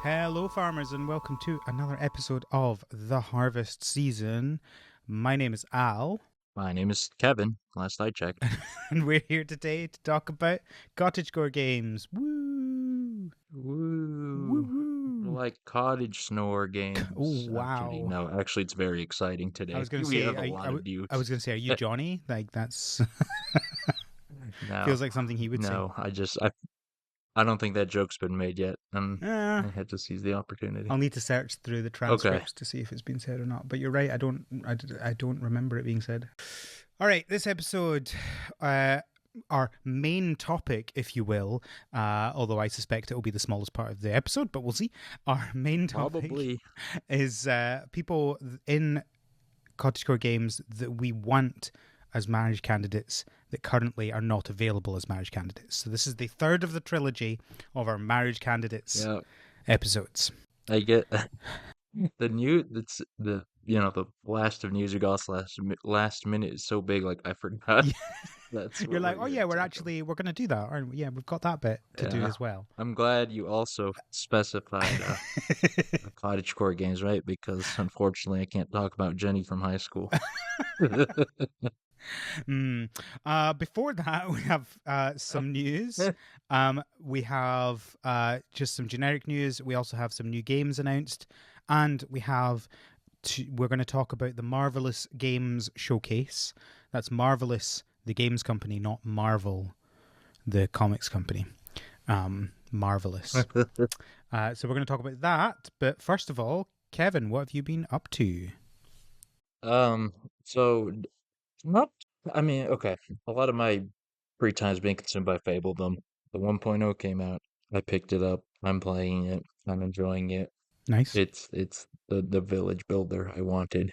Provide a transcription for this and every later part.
Hello, farmers, and welcome to another episode of The Harvest Season. My name is Al, My name is Kevin, last I checked. and we're here today to talk about cottagecore games. Woo! Woo Woo! woo! Like cottage snore Oh, games. wow. Actually, it's very exciting I today. was going to We say, have a lot of I was news. going to say, are you Johnny? Like, that's No, feels like something he would say. no, I don't think that joke's been made yet, and Eh, I had to seize the opportunity. I'll need to search through the Okay. transcripts to see if it's been said or not. But you're right. I don't remember it being said. All right, this episode, our main topic, if you will, although I suspect it will be the smallest part of the episode, but we'll see. Our main topic Probably. is people in cottagecore games that we want as marriage candidates that currently are not available as marriage candidates. So this is the third of the trilogy of our marriage candidates Yeah, episodes. I get the new. The blast of news you got last minute is so big. Like I forgot. Yeah. That's You're what like, we're oh here yeah, to we're talk about. going to do that, aren't we? Yeah, we've got that bit to do Yeah. as well. I'm glad you also specified cottagecore games, right? Because unfortunately, I can't talk about Jenny from high school. Before that, we have some news. We have just some generic news. We also have some new games announced, and we have we're going to talk about the Marvelous Games Showcase. That's Marvelous, the games company, not Marvel, the comics company. Marvelous. So we're going to talk about that. But first of all, Kevin, what have you been up to? So not, okay. A lot of my free time is being consumed by Fabledom. The 1.0 came out. I picked it up. I'm playing it. I'm enjoying it. Nice. It's the village builder I wanted.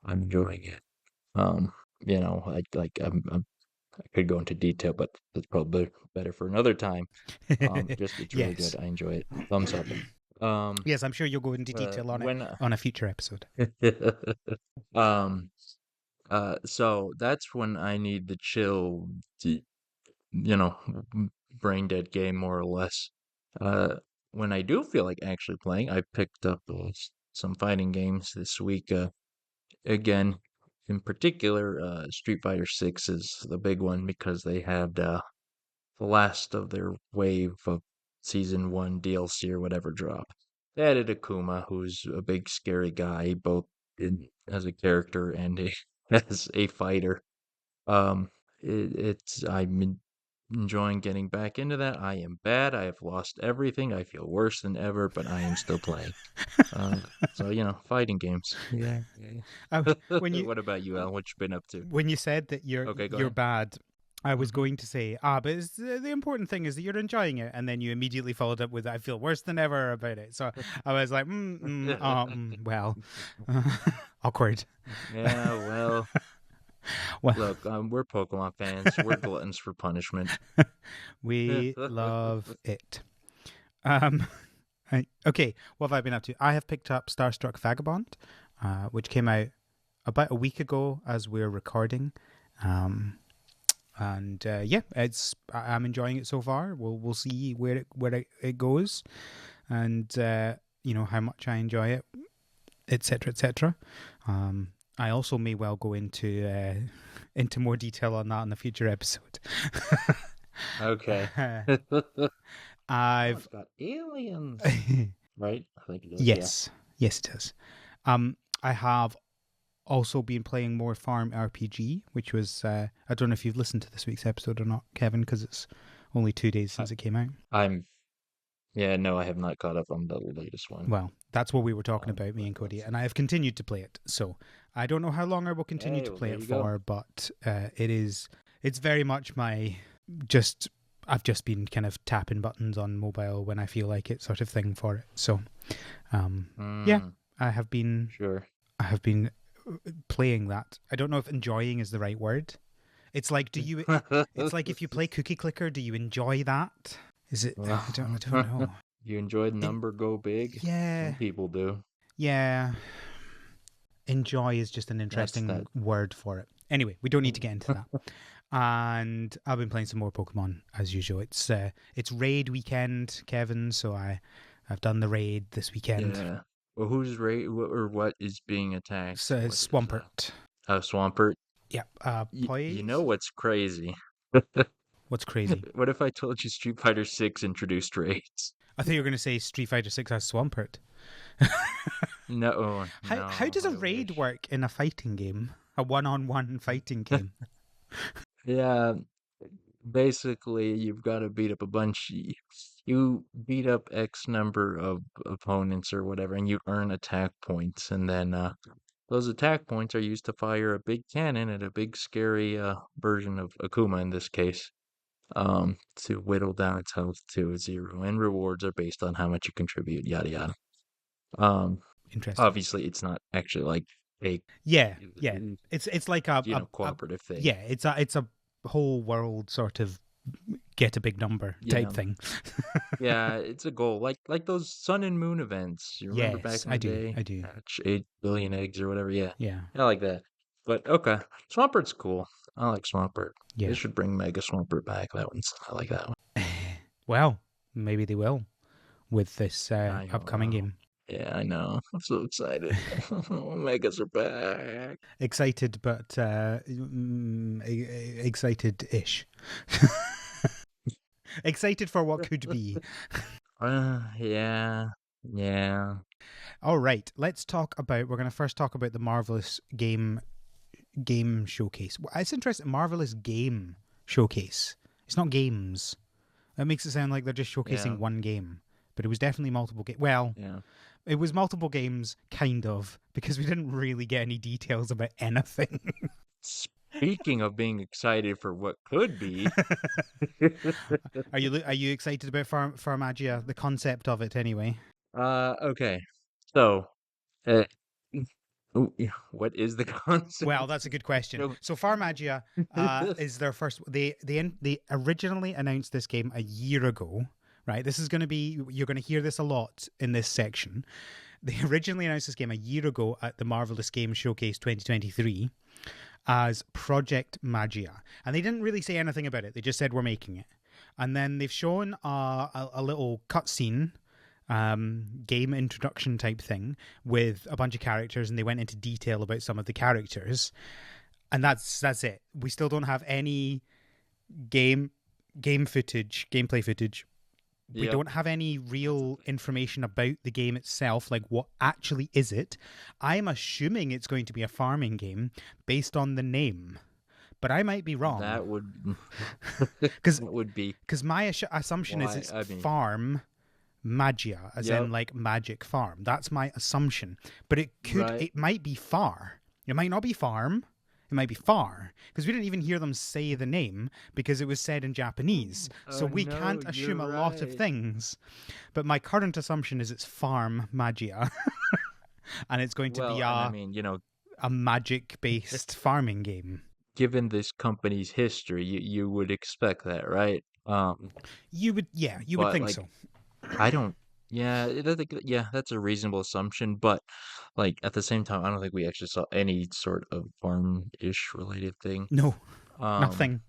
I'm enjoying it. Um, I could go into detail, but that's probably better for another time. Just it's really good. Yes. I enjoy it. Thumbs up. Um, Yes, I'm sure you'll go into detail on it when on a future episode. um so that's when I need the chill, to, you know, brain dead game more or less. Uh, when I do feel like actually playing, I picked up some fighting games this week. Again, in particular, Street Fighter 6 is the big one because they had the last of their wave of season one DLC or whatever drop. They added Akuma, who's a big scary guy, both as a character and as a fighter. I'm enjoying getting back into that. I am bad. I have lost everything. I feel worse than ever, but I am still playing. Uh, so fighting games. Yeah. When you What about you, Al? What you been up to? said that Okay, go you're ahead. bad, I was Hmm. going to say, but the important thing is that you're enjoying it, and then you immediately followed up with, "I feel worse than ever about it." So I was like, well, awkward. Yeah, well, Well, look, we're Pokemon fans. We're gluttons for punishment. we love it. Um, okay, what have I been up to? I have picked up Starstruck Vagabond, which came out about a week ago as we're recording. And yeah, I'm enjoying it so far. We'll see where it goes, and how much I enjoy it, etc. etc. I also may well go into more detail on that in a future episode. Okay. I've It's got aliens, right? I think it is, yeah. yes, it does. I have also been playing more Farm RPG, which was I don't know if you've listened to this week's episode or not, Kevin, because it's only 2 days I, since it came out. yeah, no, I have not caught up on the latest one. Well, that's what we were talking about, me But and Cody, let's and see. I have continued to play it. So I don't know how long I will continue Hey, to well, play there it you go. for, but it's very much my just. I've just been kind of tapping buttons on mobile when I feel like it, sort of thing for it. So, yeah, Mm, I have been sure. playing that. I don't know if enjoying is the right word. It's like, it's like if you play Cookie Clicker, do you enjoy that? Is it? Well, I don't know. you enjoyed In, Number Go Big? yeah, Some people do. yeah. Enjoy is just an That's interesting that. word for it. Anyway, we don't need to get into that. And I've been playing some more Pokemon as usual. It's raid weekend, Kevin, so I've done the raid this weekend. Yeah. Well, who's or what is being attacked? So What is Swampert. Swampert? Yeah. You Poise. know what's crazy? What's crazy? What if I told you Street Fighter 6 introduced raids? I thought you were going to say Street Fighter 6 has Swampert. No, How no, does a I raid wish. work in a fighting game? A one-on-one fighting game? Yeah, basically, you've got to beat up a bunch. You beat up X number of opponents or whatever, and you earn attack points. And then those attack points are used to fire a big cannon at a big, scary version of Akuma in this case, to whittle down its health to 0. And rewards are based on how much you contribute, yada yada. Um, Interesting. Obviously, it's not actually like a Yeah, yeah. It's like a cooperative thing. yeah. It's a whole world sort of get a big number type Yeah. thing. Yeah, it's a goal. Like those Sun and Moon events. You remember back Yes, in I the do. day? I do. Hatch 8 billion eggs or whatever. Yeah. Yeah, I like that. But okay. Swampert's cool. I like Swampert. They yeah. should bring Mega Swampert back. I like that one. Well, maybe they will with this I don't upcoming know. game. Yeah, I know. I'm so excited. Megas are back. Excited, but excited-ish. Excited for what could be. Yeah. Yeah. All right, let's talk about. We're going to first talk about the Marvelous game showcase. It's interesting. Marvelous game showcase. It's not games. That makes it sound like they're just Yeah. showcasing one game, but it was definitely multiple games. Well, Yeah. it was multiple games, kind of, because we didn't really get any details about anything. Speaking of being excited for what could be, Are you excited about Pharmagia? The concept of it, anyway. okay. So, uh, what is the concept? Well, that's a good question. No. So Pharmagia is their first. They originally announced this game a year ago. Right, this is going to be. You're going to hear this a lot in this section. They originally announced this game a year ago at the Marvelous Games Showcase 2023 as Project Magia, and they didn't really say anything about it. They just said we're making it, and then they've shown a little cutscene, game introduction type thing with a bunch of characters, and they went into detail about some of the characters, and that's it. We still don't have any gameplay footage. We Yep. don't have any real information about the game itself, like what actually is it. I'm assuming it's going to be a farming game based on the name, but I might be wrong. That would Because that would be my assumption is why. it's I mean, farm magia, as in yep. like magic farm. That's my assumption, but Right. it might be far. It might not be farm. It might be far, because we didn't even hear them say the name because it was said in Japanese. So Oh we no, can't assume you're a lot of right. things. But my current assumption is it's farm magia. And it's going to Well, be and I mean, a magic based farming game. given this company's history, you would expect that, right? You would But think like, so. I don't. Yeah, yeah, that's a reasonable assumption. But like at the same time, I don't think we actually saw any sort of farm-ish related thing. No, Um, nothing.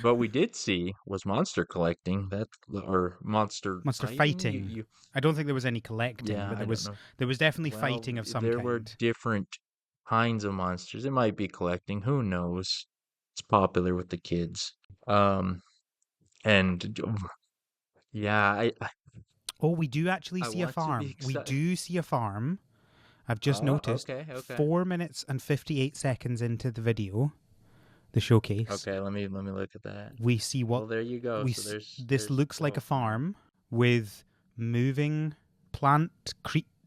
but we did see was monster collecting that or monster Monster fighting. fighting. I don't think there was any collecting, Yeah, but I don't know. there was definitely Well, fighting of some there were kind. different kinds of monsters. It might be collecting. Who knows? It's popular with the kids. Um, and yeah, Oh, we do actually I see a want to be farm. We excited. do see a farm. I've just Oh, noticed okay, okay. 4 minutes and 58 seconds into the video, the showcase. Okay, let me look at that. We see Well, what there you go. we So this there's looks like oh, a farm with moving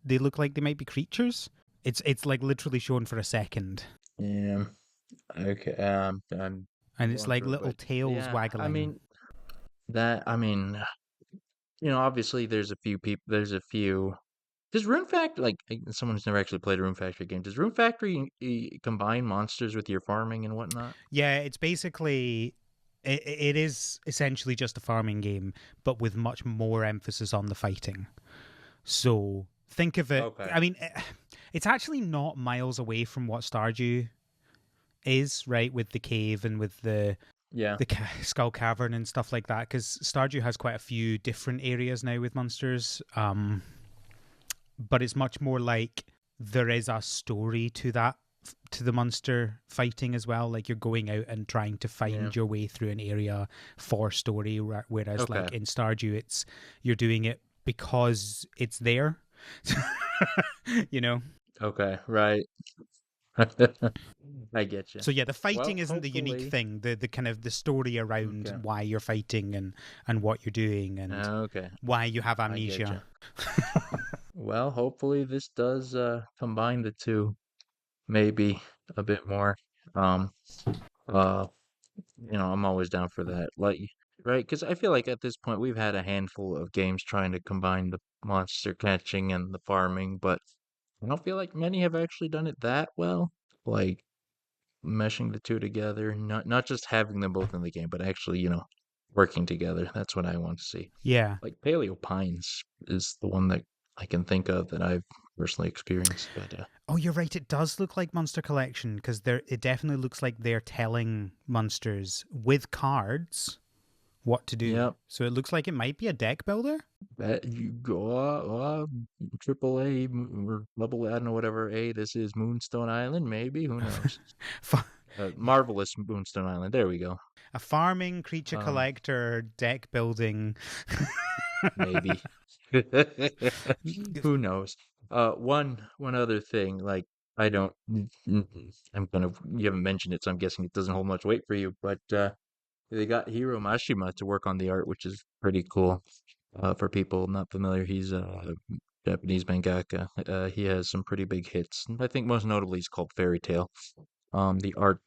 they look like they might be creatures. It's like literally shown for a second, yeah. Okay. I'm and it's going like through it, little but tails yeah, I waggling. mean I mean, obviously there's a few people. There's a few. Does Rune Factory, someone who's never actually played a Rune Factory game, does Rune Factory combine monsters with your farming and whatnot? Yeah, it's basically it is essentially just a farming game, but with much more emphasis on the fighting. So think of it. Okay. I mean, it's actually not miles away from what Stardew is, right? With the cave and with the Yeah. the Skull Cavern and stuff like that, because Stardew has quite a few different areas now with monsters. But it's much more like there is a story to that, to the monster fighting as well. Like you're going out and trying to Yeah. find your way through an area for story, whereas Okay. like in Stardew, it's you're doing it because it's there. you know. Okay. Right. I get you. So yeah, the fighting Well, isn't the unique hopefully. thing. The kind of the story around Okay. why you're fighting and what you're doing and Okay. why you have I get you. amnesia. Well, hopefully this does combine the two maybe a bit more. Um uh I'm always down for that. Like right, because I feel like at this point we've had a handful of games trying to combine the monster catching and the farming, but I don't feel like many have actually done it that well. Like meshing the two together, not just having them both in the game, but actually, working together. That's what I want to see. Yeah. Like Paleo Pines is the one that I can think of that I've personally experienced. But Oh, you're right. It does look like Monster Collection because it definitely looks like they're telling monsters with cards what to do. yeah, So it looks like it might be a deck builder. that you go triple A or double, I don't know, whatever A this is, Moonstone Island, maybe, who knows? Marvelous Moonstone Island. There we go. A farming creature Um, collector deck building. maybe. Who knows? One other thing, like I don't, you haven't mentioned it, so I'm guessing it doesn't hold much weight for you, but they got Hiro Mashima to work on the art, which is pretty cool. For people not familiar, he's a Japanese mangaka. He has some pretty big hits. I think most notably he's called Fairy Tail. The art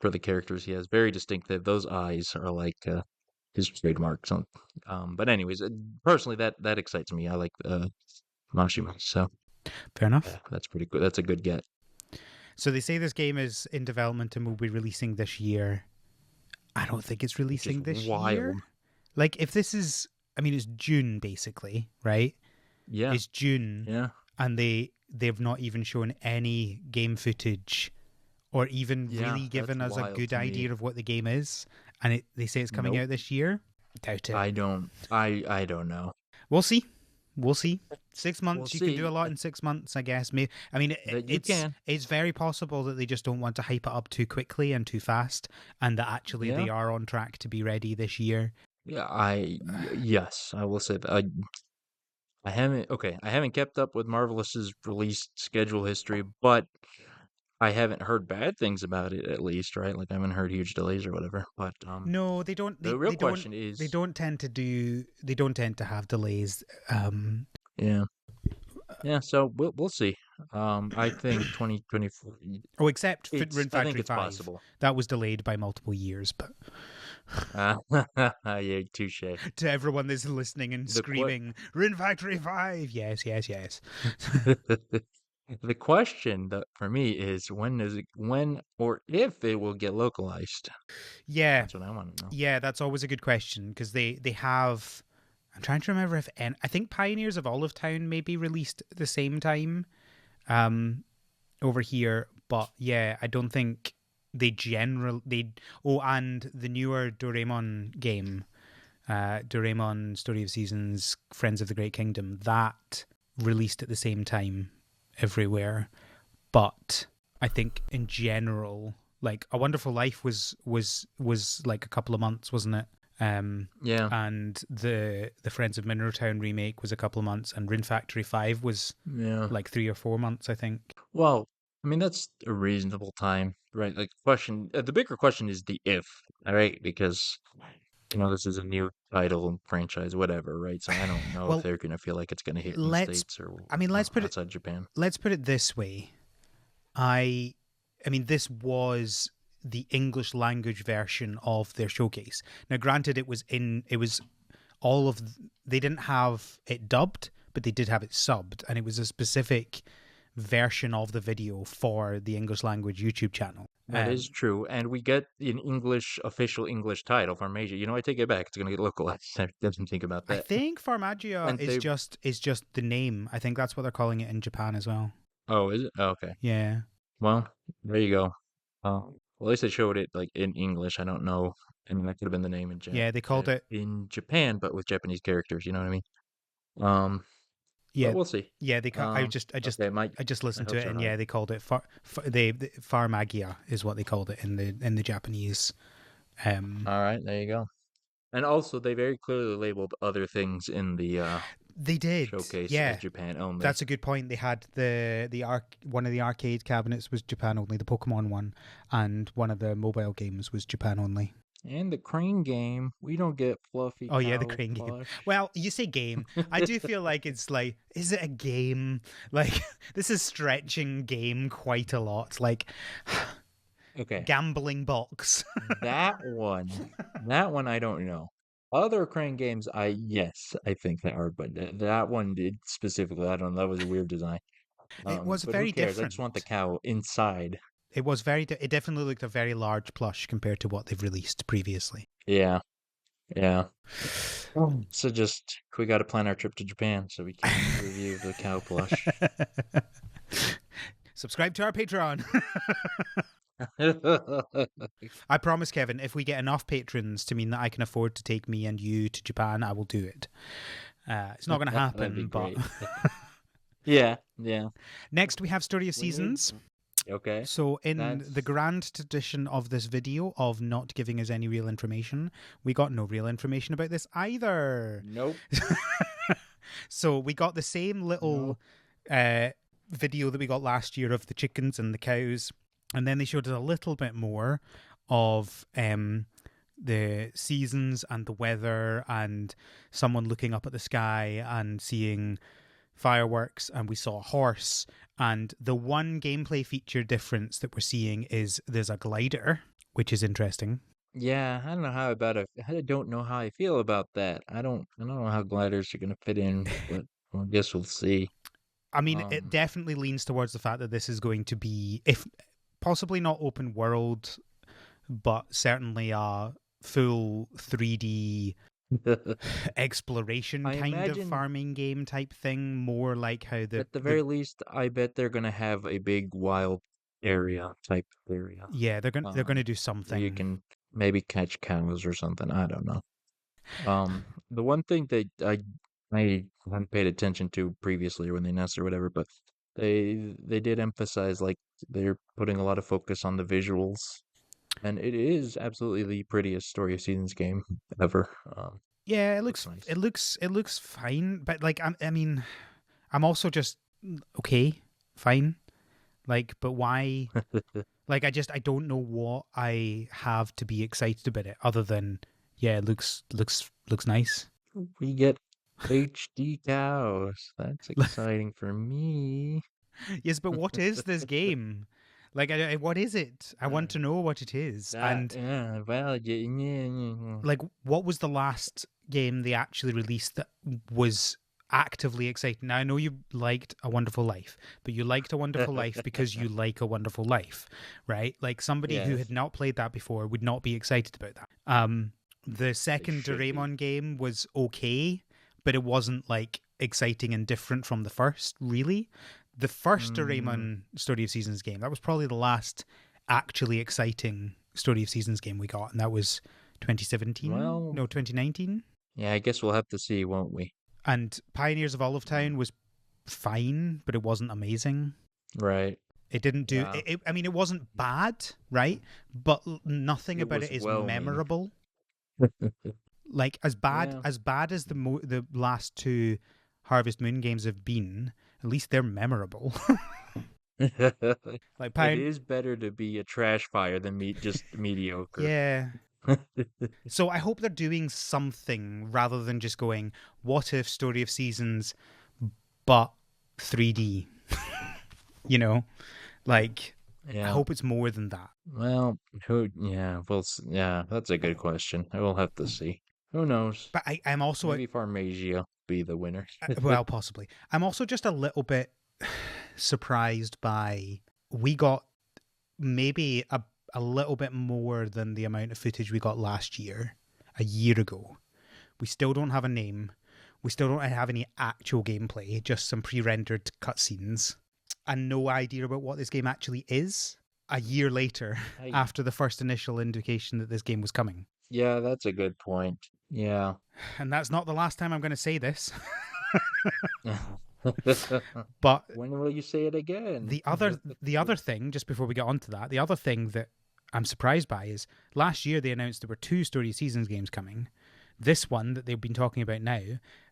for the characters he has very distinctive. Those eyes are like his trademark. So, but anyways, personally, that excites me. I like Mashima, so Fair enough. that's pretty good. That's a good get. So they say this game is in development and will be releasing this year. I don't think it's Which is releasing this year. wild. Like if this is, I mean, it's June basically, right? Yeah, It's June, yeah, and they've not even shown any game footage or even yeah. really That's given us a wild good to me. idea of what the game is. And they say it's coming Nope. out this year. Doubt it. I don't know. We'll see. We'll see. Six We'll months, you can do a see. lot in 6 months, I guess. Maybe, I mean, That you it's can. it's very possible that they just don't want to hype it up too quickly and too fast, and that actually Yeah. they are on track to be ready this year. Yeah, yes, I will say that. I haven't kept up with Marvelous's release schedule history, but I haven't heard bad things about it at least, right? Like I haven't heard huge delays or whatever. But No, they don't. the real question They is, don't tend to do. They don't tend to have delays. yeah, yeah. So we'll see. I think 2024. Oh, except Rune I think Factory it's 5. possible. That was delayed by multiple years, but Uh, yeah, touche. to everyone that's listening and The que screaming, Rune Factory 5! Yes, yes, yes. the question that for me is when or if it will get localized. Yeah, That's what I want to know. yeah, that's always a good question because they have. I'm trying to remember if I think Pioneers of Olive Town may be released at the same time over here, but yeah, I don't think they. Oh, and the newer Doraemon game, Doraemon Story of Seasons, Friends of the Great Kingdom, that released at the same time everywhere. But I think in general, like A Wonderful Life was like a couple of months, wasn't it? Yeah, And the Friends of Mineral Town remake was a couple of months, and Rune Factory 5 was yeah. like 3 or 4 months, I think. Well, I mean that's a reasonable time, right? Like the bigger question is the if, all right? Because this is a new title and franchise, whatever, right? So I don't know if Well, they're gonna feel like it's gonna hit in the let's States or I mean outside Japan. let's put it this way. I I mean this was the English language version of their showcase. Now granted it was all of they didn't have it dubbed, but they did have it subbed, and it was a specific version of the video for the English language YouTube channel. That is true, and we get an official English title from Asia. I take it back. It's gonna get localized. I didn't think about I that. think Farmagia And they, is just the name. I think that's what they're calling it in Japan as well. oh, is it? Oh, okay. Yeah. Well, there you go. Well, at least they showed it like in English. I don't know. I mean, that could have been the name in Yeah, they called it. In Japan, but with Japanese characters. You know what I mean? Um, but Yeah, we'll see. yeah. Okay, I just my listened to hopes it, are and high. yeah, they called it the Farmagia is what they called it in the Japanese. All right, there you go. And also, they very clearly labeled other things in the They did, showcase as yeah. Japan only. That's a good point. They had one of the arcade cabinets was Japan only, the Pokemon one, and one of the mobile games was Japan only. And the crane game, we don't get fluffy Oh yeah, the cow crane game. plush. Well, you say game. I do feel like it's like, is it a game? Like this is stretching game quite a lot. Like Okay, gambling box. that one, that one I don't know. Other crane games, I think they are, but that one did specifically. I don't know. That was a weird design. It was But who very cares? I just want the different. cow inside. It was it definitely looked a very large plush compared to what they've released previously. Yeah, yeah. So just we got to plan our trip to Japan so we can review the cow plush. Subscribe to our Patreon. I promise, Kevin, if we get enough patrons to mean that I can afford to take me and you to Japan, I will do it. It's not going to That'd be happen, but great. Yeah, yeah. next we have Story of We need. Seasons. Okay, So, in the that's grand tradition of this video of not giving us any real information, we got no real information about this either. nope, So, we got the same nope. little video that we got last year of the chickens and the cows, and then they showed us a little bit more of the seasons and the weather and someone looking up at the sky and seeing fireworks, and we saw a horse. And the one gameplay feature difference that we're seeing is there's a glider, which is interesting. Yeah, I don't know how about it. I don't know how I feel about that. I don't know how gliders are gonna fit in, but I guess we'll see. I mean, it Um, definitely leans towards the fact that this is going to be, if possibly not open world, but certainly a full 3D exploration I kind of imagine farming game type thing, more like how at the the very least, I bet they're gonna have a big wild area type area. yeah, they're going to Um, do where you something. can maybe catch cows or something. I don't know. The one thing that I hadn't paid attention to previously or when they announced or whatever, but they did emphasize like they're putting a lot of focus on the visuals, and it is absolutely the prettiest Story of Seasons game ever. Yeah, Looks nice. it looks fine, but like I mean, I'm also just okay, fine. Like, but why? Like, I don't know what I have to be excited about it other than yeah, it looks nice. We get HD cows. That's exciting for me. Yes, but what is this game? Like, what is it? I Uh, want to know what it is. that And yeah, well, yeah. like, what was the last game they actually released that was actively exciting? Now, I know you liked A Wonderful Life, but you liked A Wonderful Life because you like A Wonderful Life, right? Like somebody who had Yes, not played that before would not be excited about that. The they second should be. Doraemon game was okay, but it wasn't like exciting and different from the first, really. The first Mm, Doraemon Story of Seasons game, that was probably the last actually exciting Story of Seasons game we got, and that was 2017? well, No, 2019. yeah, I guess we'll have to see, won't we? And Pioneers of Olive Um, Town was fine, but it wasn't amazing. right. It didn't do Yeah. I mean, it wasn't bad, right? But nothing It about was it is whelming. memorable. Like Yeah. as bad as the last two Harvest Moon games have been, at least they're memorable. Like It Pine, is better to be a trash fire than just mediocre. yeah. So I hope they're doing something rather than just going, "What if Story of Seasons, but 3D?" You know, like I Yeah. hope it's more than that. Well, yeah, yeah, that's a good question. I will have to see. Who knows? But I'm also Maybe Farmasia be the winner. well, possibly. I'm also just a little bit surprised by we got maybe a little bit more than the amount of footage we got last year, a year ago. We still don't have a name. We still don't have any actual gameplay, just some pre rendered cutscenes and no idea about what this game actually is. a year later I after the first initial indication that this game was coming. Yeah, that's a good point. Yeah. And that's not the last time I'm going to say this. But When will you say it again? the other thing, just before we get onto that, the other thing that I'm surprised by is last year they announced there were 2 Story Seasons games coming. This one that they've been talking about now,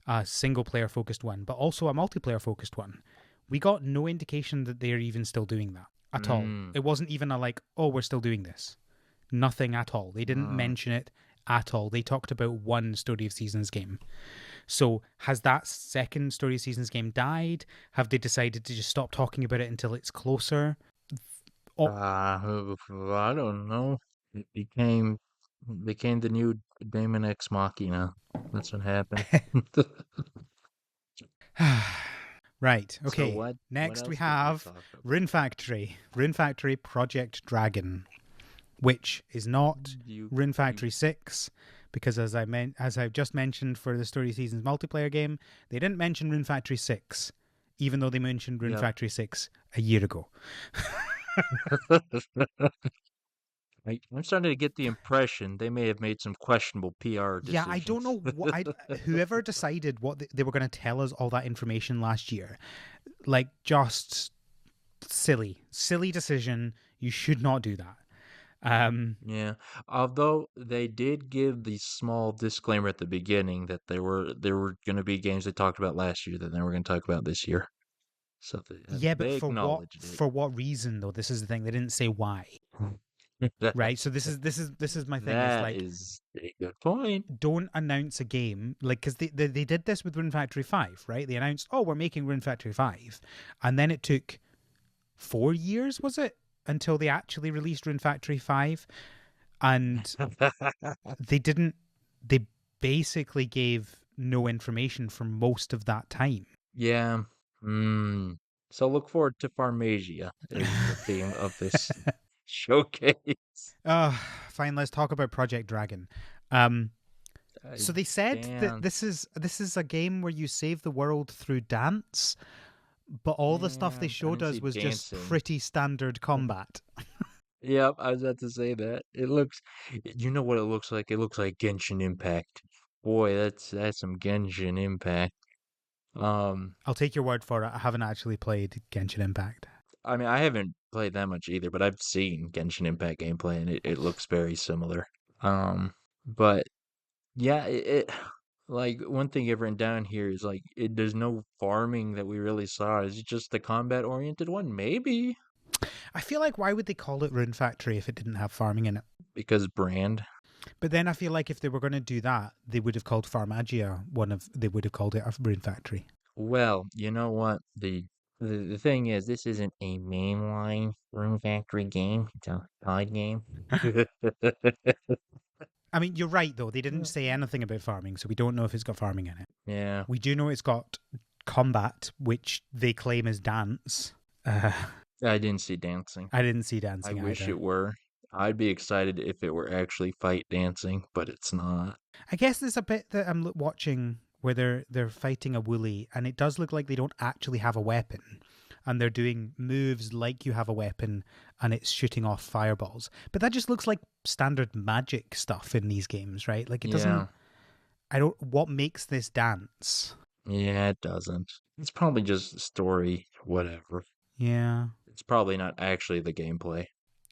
a single player focused one, but also a multiplayer focused one. We got no indication that they're even still doing that at all. Mm, It wasn't even a like, oh, we're still doing this. Nothing at all. They didn't mm. mention it at all. They talked about one Story of Seasons game. So has that second Story of Seasons game died? Have they decided to just stop talking about it until it's closer? Oh, I don't know. It became the new Daemon X Machina. That's what happened. right. So Okay. what Next we else did we have talk about? Rune Factory Project Dragon, which is not You Rune you Factory 6 because as I've just mentioned for the Story Seasons multiplayer game, they didn't mention Rune Factory 6 even though they mentioned Rune Yep. Factory 6 a year ago. I'm starting to get the impression they may have made some questionable PR Yeah, I don't decisions. know what whoever decided what they were going to tell us all that information last year. Like just silly decision. You should not do that. Yeah. Although they did give the small disclaimer at the beginning that there were going to be games they talked about last year that they were going to talk about this year. So Yeah, but they acknowledged it. for what reason though? This is the thing. They didn't say why. Right? So this is my thing is That like is a good point. don't announce a game like because they did this with Rune Factory 5, right? They announced, "Oh, we're making Rune Factory 5." And then it took 4 years, was it, until they actually released Rune Factory 5, and they didn't they basically gave no information for most of that time. Yeah. Mm. So look forward to Farmasia is the theme of this showcase. uh Fine, let's talk about Project Dragon. um I so they said that can't. this is a game where you save the world through dance, but all the stuff they Yeah, I showed didn't us see was just dancing. pretty standard combat. Yep, I was about to say that. You know what it looks like? It looks like Genshin Impact. Boy, that's some Genshin Impact. Um, I'll take your word for it. I haven't actually played Genshin Impact. I mean, I haven't played that much either, but I've seen Genshin Impact gameplay and it looks very similar. But yeah, like one thing I've written down here is like there's no farming that we really saw. Is it just the combat oriented one? Maybe I feel like why would they call it Rune Factory if it didn't have farming in it? because brand. But then I feel like if they were going to do that, they would have called Farmagia they would have called it a Rune Factory. Well, you know what? The thing is, this isn't a mainline Room Factory game. It's a side game. I mean, you're right though. They didn't say anything about farming, so we don't know if it's got farming in it. Yeah, We do know it's got combat, which they claim is dance. I didn't see dancing. I didn't see I dancing wish either. it were. I'd be excited if it were actually fight dancing, but it's not. I guess there's a bit that I'm watching where they're fighting a woolly, and it does look like they don't actually have a weapon, and they're doing moves like you have a weapon, and it's shooting off fireballs. But that just looks like standard magic stuff in these games, right? Like it doesn't. Yeah, I don't. What makes this dance? yeah, it doesn't. It's probably just story, whatever. Yeah. It's probably not actually the gameplay.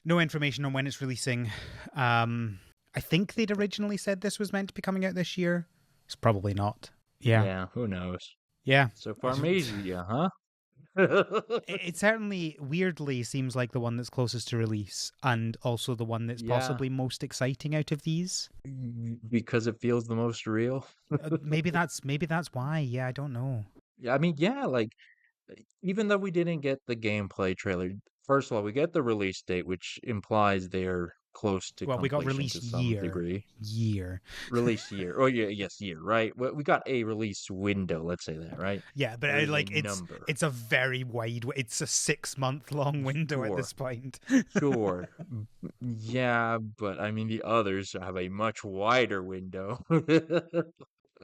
No information on when it's releasing. Um, I think they'd originally said this was meant to be coming out this year. It's probably not. Yeah. Yeah, who knows? Yeah. So Farmasia, huh? It certainly weirdly seems like the one that's closest to release and also the one that's Yeah, possibly most exciting out of these. because it feels the most real. Maybe that's why. Yeah, I don't know. Yeah, I mean, yeah, like even though we didn't get the gameplay trailer, first of all, we get the release date, which implies they're close to Well, we got completion to release some year. degree. Year. Release year. Oh yeah, yes, year, right? We got a release window, let's say that, right? Yeah, but There's a like number. it's a very wide. It's a 6 month long window at Sure, this point. sure. Yeah, but I mean the others have a much wider window.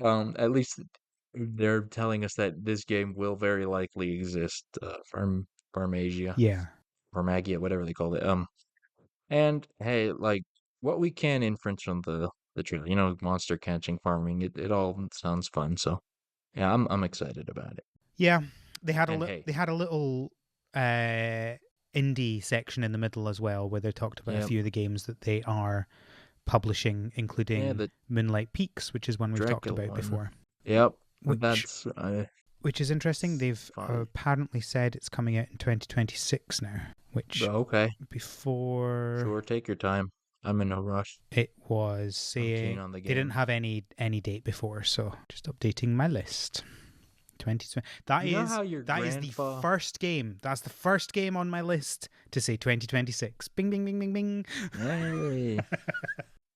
At least they're telling us that this game will very likely exist from Farmasia. Yeah. or Maggie, whatever they call it. And hey, like what we can inference from the trailer, monster catching, farming, it all sounds fun. So yeah, I'm excited about it. Yeah, they had And hey, they had a little uh, indie section in the middle as well, where they talked about a yeah, few of the games that they are publishing, yeah, including the Moonlight Peaks, which is one we've talked Dracula about one. before. Yep, Which that's which is interesting. They've fun. apparently said it's coming out in 2026 now, which Okay, before sure, take your time. I'm in no rush. it was I'm keen saying on the they didn't game. have any date before, so just updating my list. 2020. You know how your That is the grandpa first game. That's the first game on my list to say 2026. Bing bing bing bing bing. Hey,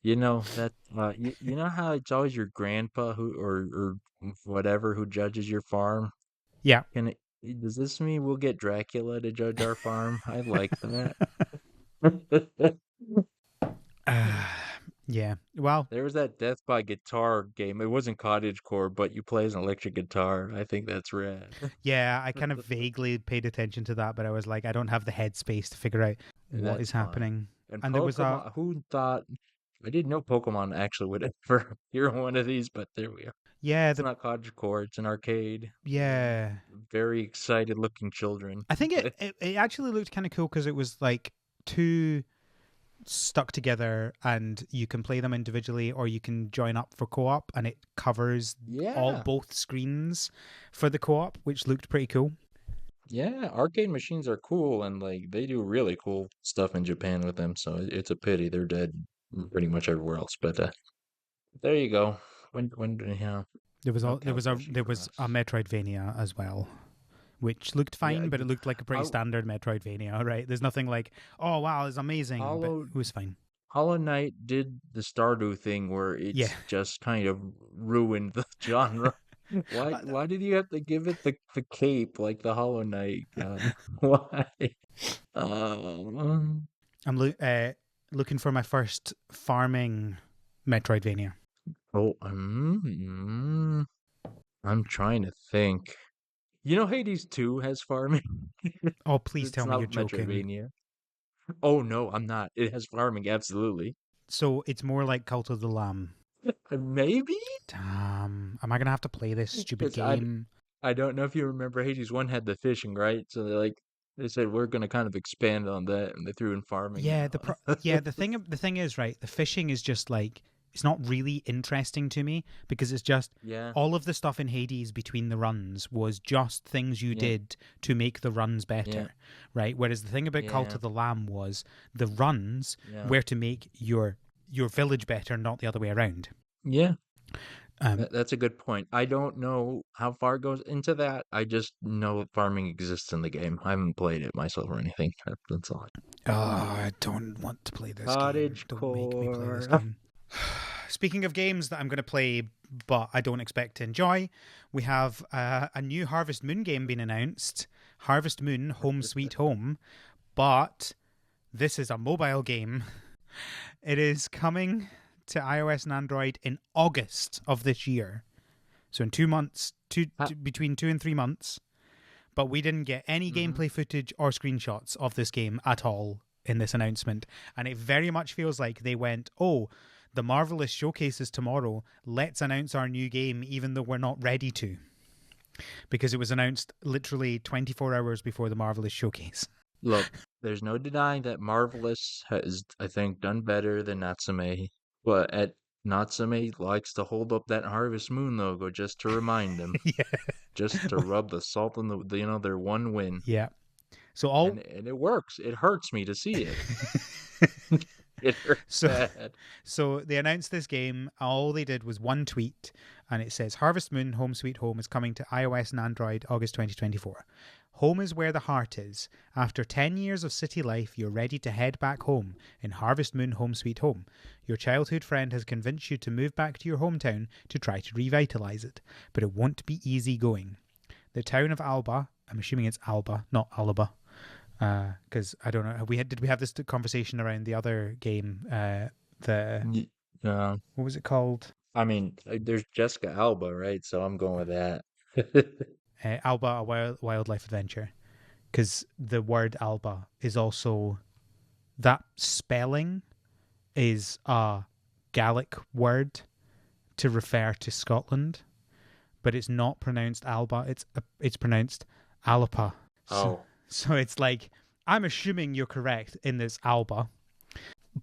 that you know how it's always your grandpa who or whatever who judges your farm? Yeah. Can it does this mean we'll get Dracula to judge our farm? I like that. Uh, yeah. Well, There was that Death by Guitar game. It wasn't cottagecore, but you play as an electric guitar. I think that's rad. yeah, I kind of vaguely paid attention to that, but I was like, I don't have the headspace to figure out what is That's fine. happening. And And there was a Pokemon, who thought I didn't know Pokemon actually would ever appear on one of these, but there we are. yeah, It's not cottagecore, it's an arcade. yeah. Very excited looking children I think play. it actually looked kind of cool because it was like two stuck together and you can play them individually or you can join up for co-op and it covers all Yeah. both screens for the co-op, which looked pretty cool. Yeah, arcade machines are cool and like they do really cool stuff in Japan with them, so it's a pity they're dead pretty much everywhere else. But there you go. When yeah, no couch pushing There for was a us. Metroidvania as well, which looked Yeah, fine, but it looked like a pretty Hol- standard Metroidvania, right? There's nothing like, oh wow, it's amazing, but Hollow it was fine. Hollow Knight did the Stardew thing where Yeah. it's just kind of ruined the genre. Why did you have to give it the cape like the Hollow Knight? Why? Um, Looking for my first farming Metroidvania. oh, I'm trying to think. Hades 2 has farming. Oh, please It's tell me you're not joking. Metroidvania. Oh no, I'm not. It has farming, absolutely. So it's more like Cult of the Lamb. Maybe? Damn. Am I going to have to play this stupid Because game? I don't know if you remember Hades 1 had the fishing, right? So they said we're gonna kind of expand on that and they threw in farming Yeah, now. the thing is, right, the fishing is just like it's not really interesting to me because it's just Yeah, all of the stuff in Hades between the runs was just things you yeah, did to make the runs yeah, better, right? Whereas the thing about Cult yeah, of the Lamb was the runs yeah. were to make your village better, not the other way around. Yeah, Um, that's a good point. I don't know how far it goes into that. I just know farming exists in the game. I haven't played it myself or anything. That's all. oh, I don't want to play this game. Cottage Don't make me play this core. game. Speaking of games that I'm going to play, but I don't expect to enjoy, we have a new Harvest Moon game being announced. Harvest Moon Home Sweet Home, but this is a mobile game. It is coming to iOS and Android in August of this year. So in 2 months, Ha- between 2 and 3 months. But we didn't get any mhm. gameplay footage or screenshots of this game at all in this announcement. And it very much feels like they went, oh, the Marvelous Showcase is tomorrow. Let's announce our new game, even though we're not ready to. Because it was announced literally 24 hours before the Marvelous Showcase. Look, there's no denying that Marvelous has, I think, done better than Natsume. But Natsume likes to hold up that Harvest Moon logo just to remind them, Yeah. just to rub the salt in their one win. Yeah. So all And it works. It hurts me to see it. It hurts so bad. so they announced this game. All they did was one tweet, and it says Harvest Moon Home Sweet Home is coming to iOS and Android August 2024. Home is where the heart is. After 10 years of city life, you're ready to head back home in Harvest Moon Home Sweet Home. Your childhood friend has convinced you to move back to your hometown to try to revitalize it, but it won't be easy going. The town of Alba, I'm assuming it's Alba, not Alaba, because I don't know. Did we have this conversation around the other game? The Y- Uh, what was it called? I mean, there's Jessica Alba, right? So I'm going with that. Alba, a wildlife adventure. because the word Alba is also that spelling is a Gaelic word to refer to Scotland, but it's not pronounced Alba. It's pronounced Alapa. So, Oh, so it's like I'm assuming you're correct in this Alba,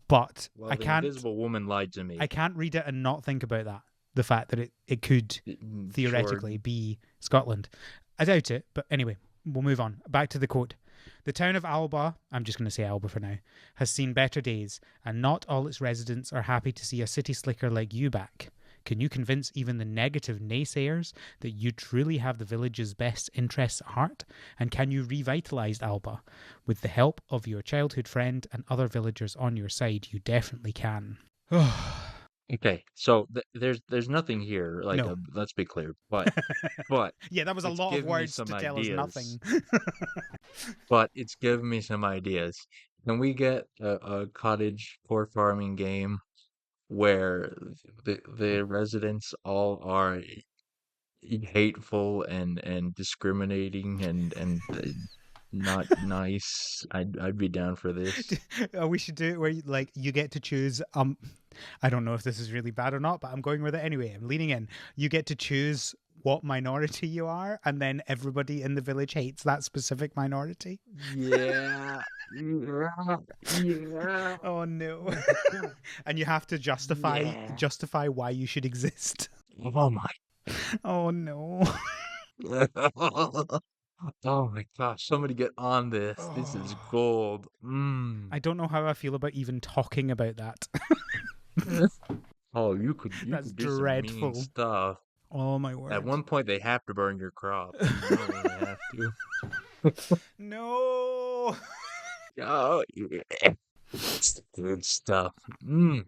but well, the Invisible Woman lied to I me. can't read it and not think about that. The fact that it could Sure. theoretically be Scotland. I doubt it, but anyway, we'll move on. Back to the quote. The town of Alba, I'm just going to say Alba for now, has seen better days, and not all its residents are happy to see a city slicker like you back. Can you convince even the negative naysayers that you truly have the village's best interests at heart? And can you revitalise Alba? With the help of your childhood friend and other villagers on your side, you definitely can. Okay, so there's nothing here. Like, No. let's be clear, but Yeah, that was a it's lot of given me words some to tell us ideas. nothing. But it's given me some ideas. Can we get a cottage core farming game where the residents all are hateful and discriminating and not nice? I'd be down for this. We should do it where like you get to choose. I don't know if this is really bad or not, but I'm going with it anyway. I'm leaning in. You get to choose what minority you are, and then everybody in the village hates that specific minority. Yeah, yeah, yeah, Oh no! And you have to justify yeah. justify why you should exist. Oh my. Oh no! Oh my gosh, somebody get on this. This is Oh, gold. Mm. I don't know how I feel about even talking about that. Oh, you That's could do some mean dreadful. stuff. Oh my At word! one point, they have to burn your crops. You know they have to. No. Oh, yeah. It's the good stuff. Mm.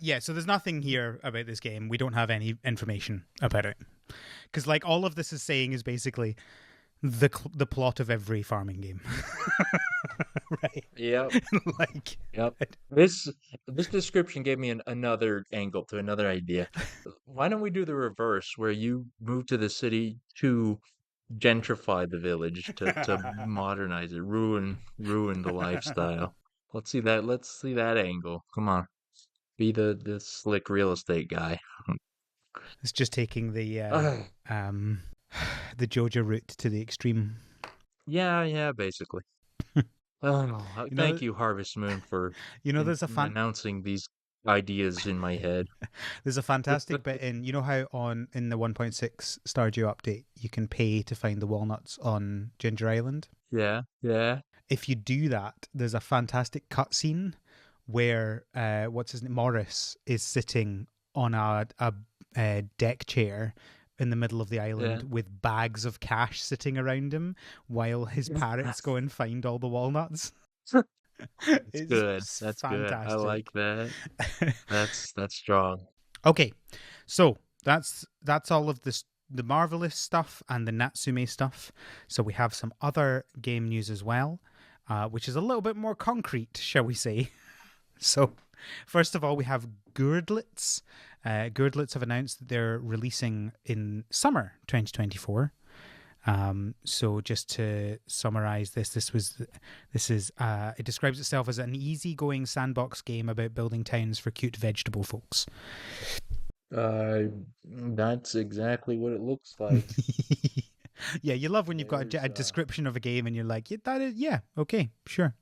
Yeah, so there's nothing here about this game. We don't have any information about it because, like, all of this is saying is basically the plot of every farming game, right? Yep, Like, yep. This description gave me another angle to another idea. Why don't we do the reverse, where you move to the city to gentrify the village, to modernize it, ruin the lifestyle. Let's see that angle. Come on. Be the slick real estate guy. it's just taking Ah, um the Jojo route to the extreme. yeah, yeah, basically. Oh, You know, thank you, Harvest Moon, for there's a announcing these ideas in my head. there's a fantastic bit in how on in the 1.6 Stardew update you can pay to find the walnuts on Ginger Island. Yeah, yeah. If you do that, there's a fantastic cutscene where what's his name, Morris, is sitting on a deck chair in the middle of the Yeah. island with bags of cash sitting around him while his parrots go and find all the walnuts. That's It's good. That's good. I like fantastic. that. That's strong. Okay, so that's all of this, the Marvelous stuff and the Natsume stuff. So we have some other game news as well, which is a little bit more concrete, shall we say. So, first of all, we have Gourdlets. Gourdlets have announced that they're releasing in summer 2024. So just to summarize this, it describes itself as an easygoing sandbox game about building towns for cute vegetable folks. That's exactly what it looks like. Yeah, you love when you've got There's a description of a game and you're like, yeah, that is, yeah, okay, sure.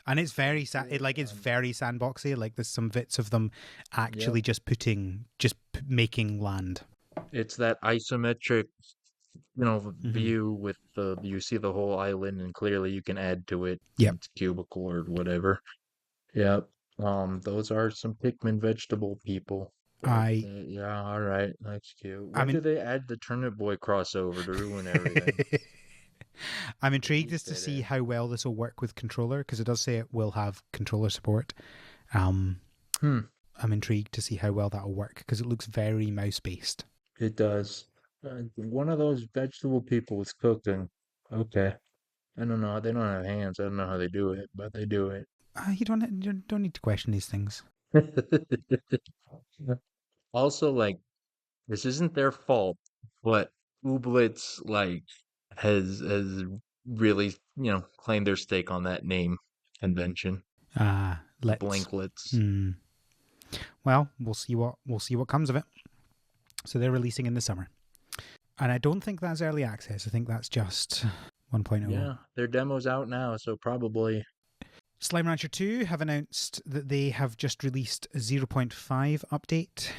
And it's very good. it's very sandboxy. Like there's some bits of them Yep. actually just making land. It's that isometric, Hmm. view with you see the whole island and clearly you can add to it Yep. its cubicle or whatever. Yep. Those are some Pikmin vegetable people. But I yeah, all right, that's cute. I When mean, did they add the Turnip Boy crossover to ruin everything? I'm When intrigued you as to fit see in. how well this will work with controller because it does say it will have controller support. Um, Hmm, I'm intrigued to see how well that will work because it looks very mouse based. it does. One of those vegetable people is cooking. Okay. I don't know. They don't have hands. I don't know how they do it, but they do it. You don't need to question these things. Also, like, this isn't their fault, but Ooblets, like, has really, claimed their stake on that name convention. Let's. Blinklets. Hmm. Well, we'll see what comes of it. So they're releasing in the summer, and I don't think that's early access. I think that's just 1.0. Yeah, their demo's out now, so probably. Slime Rancher 2 have announced that they have just released a 0.5 update.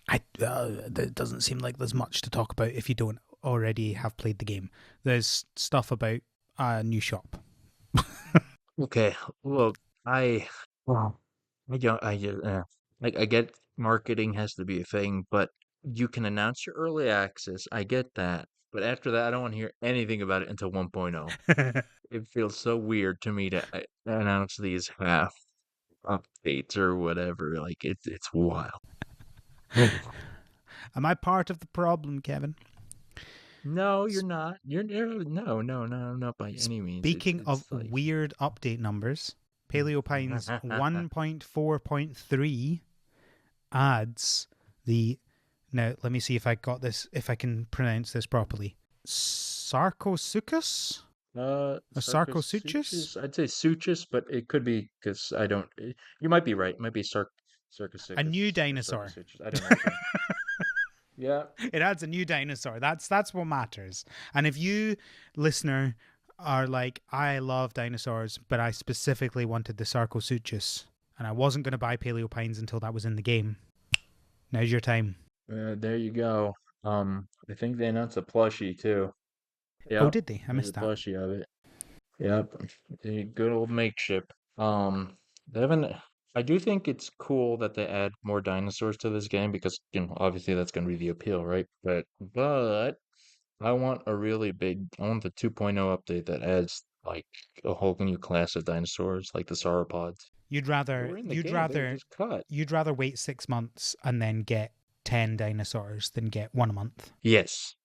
It doesn't seem like there's much to talk about if you don't already have played the game. There's stuff about a new shop. Okay, look, well, I don't, I get marketing has to be a thing, but you can announce your early access. I get that. But after that, I don't want to hear anything about it until 1.0. It feels so weird to me to announce these half updates or whatever. Like it's wild. Am I part of the problem, Kevin? No, you're not. No, not by any means. Speaking of It's like weird update numbers, Paleopines 1.4.3 adds the. Now, let me see if I got this, if I can pronounce this properly. Sarcosuchus? Sarcosuchus? I'd say Suchus, but it could be because I don't. You might be right. It might be Sarcosuchus. A new Or dinosaur. Sarcosuchus. I don't know. Yeah. It adds a new dinosaur. That's what matters. And if you, listener, are like, I love dinosaurs, but I specifically wanted the Sarcosuchus, and I wasn't going to buy Paleopines until that was in the game, now's your time. There you go. I think they announced a plushie too. Oh, Yep. did they? I There's a missed that. plushie of it. Yep. The good old makeshift. They haven't. I do think it's cool that they add more dinosaurs to this game because, obviously that's going to be the appeal, right? But I want a really big. I want the 2.0 update that adds like a whole new class of dinosaurs, like the sauropods. You'd They rather were in the you'd game. They were rather just cut. you'd rather wait 6 months and then get 10 dinosaurs than get one a month. Yes,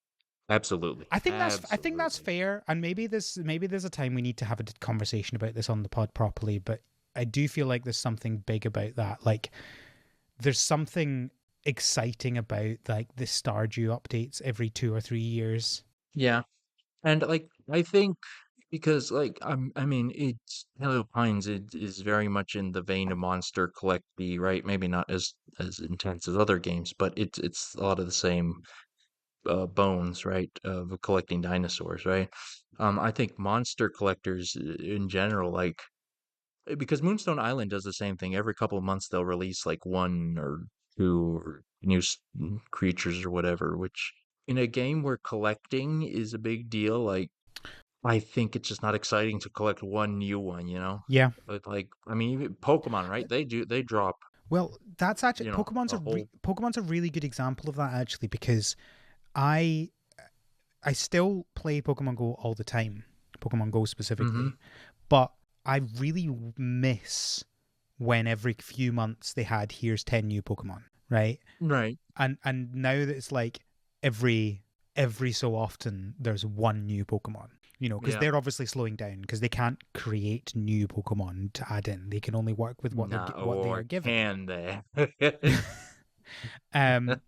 absolutely. I think that's Absolutely. fair, and maybe there's a time we need to have a conversation about this on the pod properly. But I do feel like there's something big about that. Like there's something exciting about like the Stardew updates every 2 or 3 years. Yeah. And like I think because I mean it's Hello Pines it is very much in the vein of Monster Collecty, right? Maybe not as intense as other games, but it's a lot of the same bones, right? Of collecting dinosaurs, right? I think monster collectors in general, like because Moonstone Island does the same thing. Every couple of months they'll release like one or two or new creatures or whatever, which in a game where collecting is a big deal, like I think it's just not exciting to collect one new one, you know? Yeah. But like, I mean, even Pokemon, right? They drop, Well, that's actually a whole. Pokemon's a really good example of that actually, because I I still play Pokemon Go all the time, Pokemon Go Hmm. specifically, but I really miss when every few months they had here's 10 new Pokemon, right? Right. And now that it's like every so often there's one new Pokemon. Because Yeah. they're obviously slowing down because they can't create new Pokemon to add in. They can only work with Nah, what they or are given. can they? Um,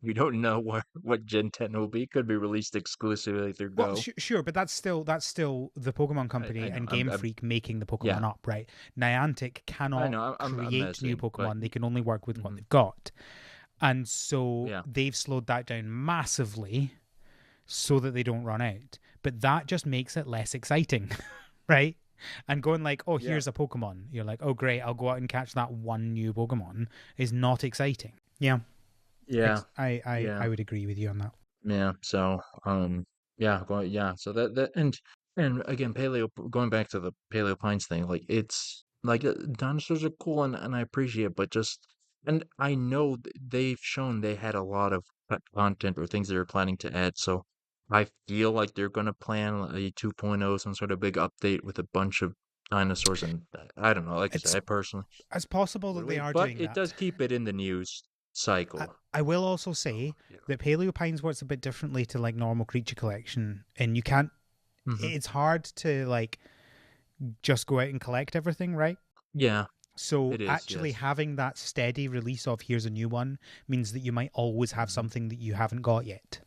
We don't know what Gen 10 will be. Could be released exclusively through well, Go. sure, but that's still the Pokemon I Company know. and Game Freak making the Yeah, Pokemon up, right? Niantic I cannot know. I'm create new messing, but Pokemon; they can only work with what mhm, they've got, and so yeah, they've slowed that down massively so that they don't run out. But that just makes it less exciting, right? And going like, oh, yeah, here's a Pokemon. You're like, oh, great, I'll go out and catch that one new Pokemon is not exciting. Yeah, yeah, I yeah. would agree with you on that. Yeah, so yeah, yeah. So and again, going back to the Paleo Pines thing, like it's like dinosaurs are cool and I appreciate it, but just and I know they've shown they had a lot of content or things they were planning to add, so I feel like they're gonna plan a 2.0, some sort of big update with a bunch of dinosaurs, and I don't know, like I said, It's I personally It's possible would that they wait, are but doing it that. does keep it in the news cycle. I will also So say yeah. that Paleopines works a bit differently to like normal creature collection, and you can't. Hmm. It's hard to like just go out and collect everything, right? Yeah, So it is, actually yes. having that steady release of here's a new one means that you might always have Mhm. something that you haven't got yet,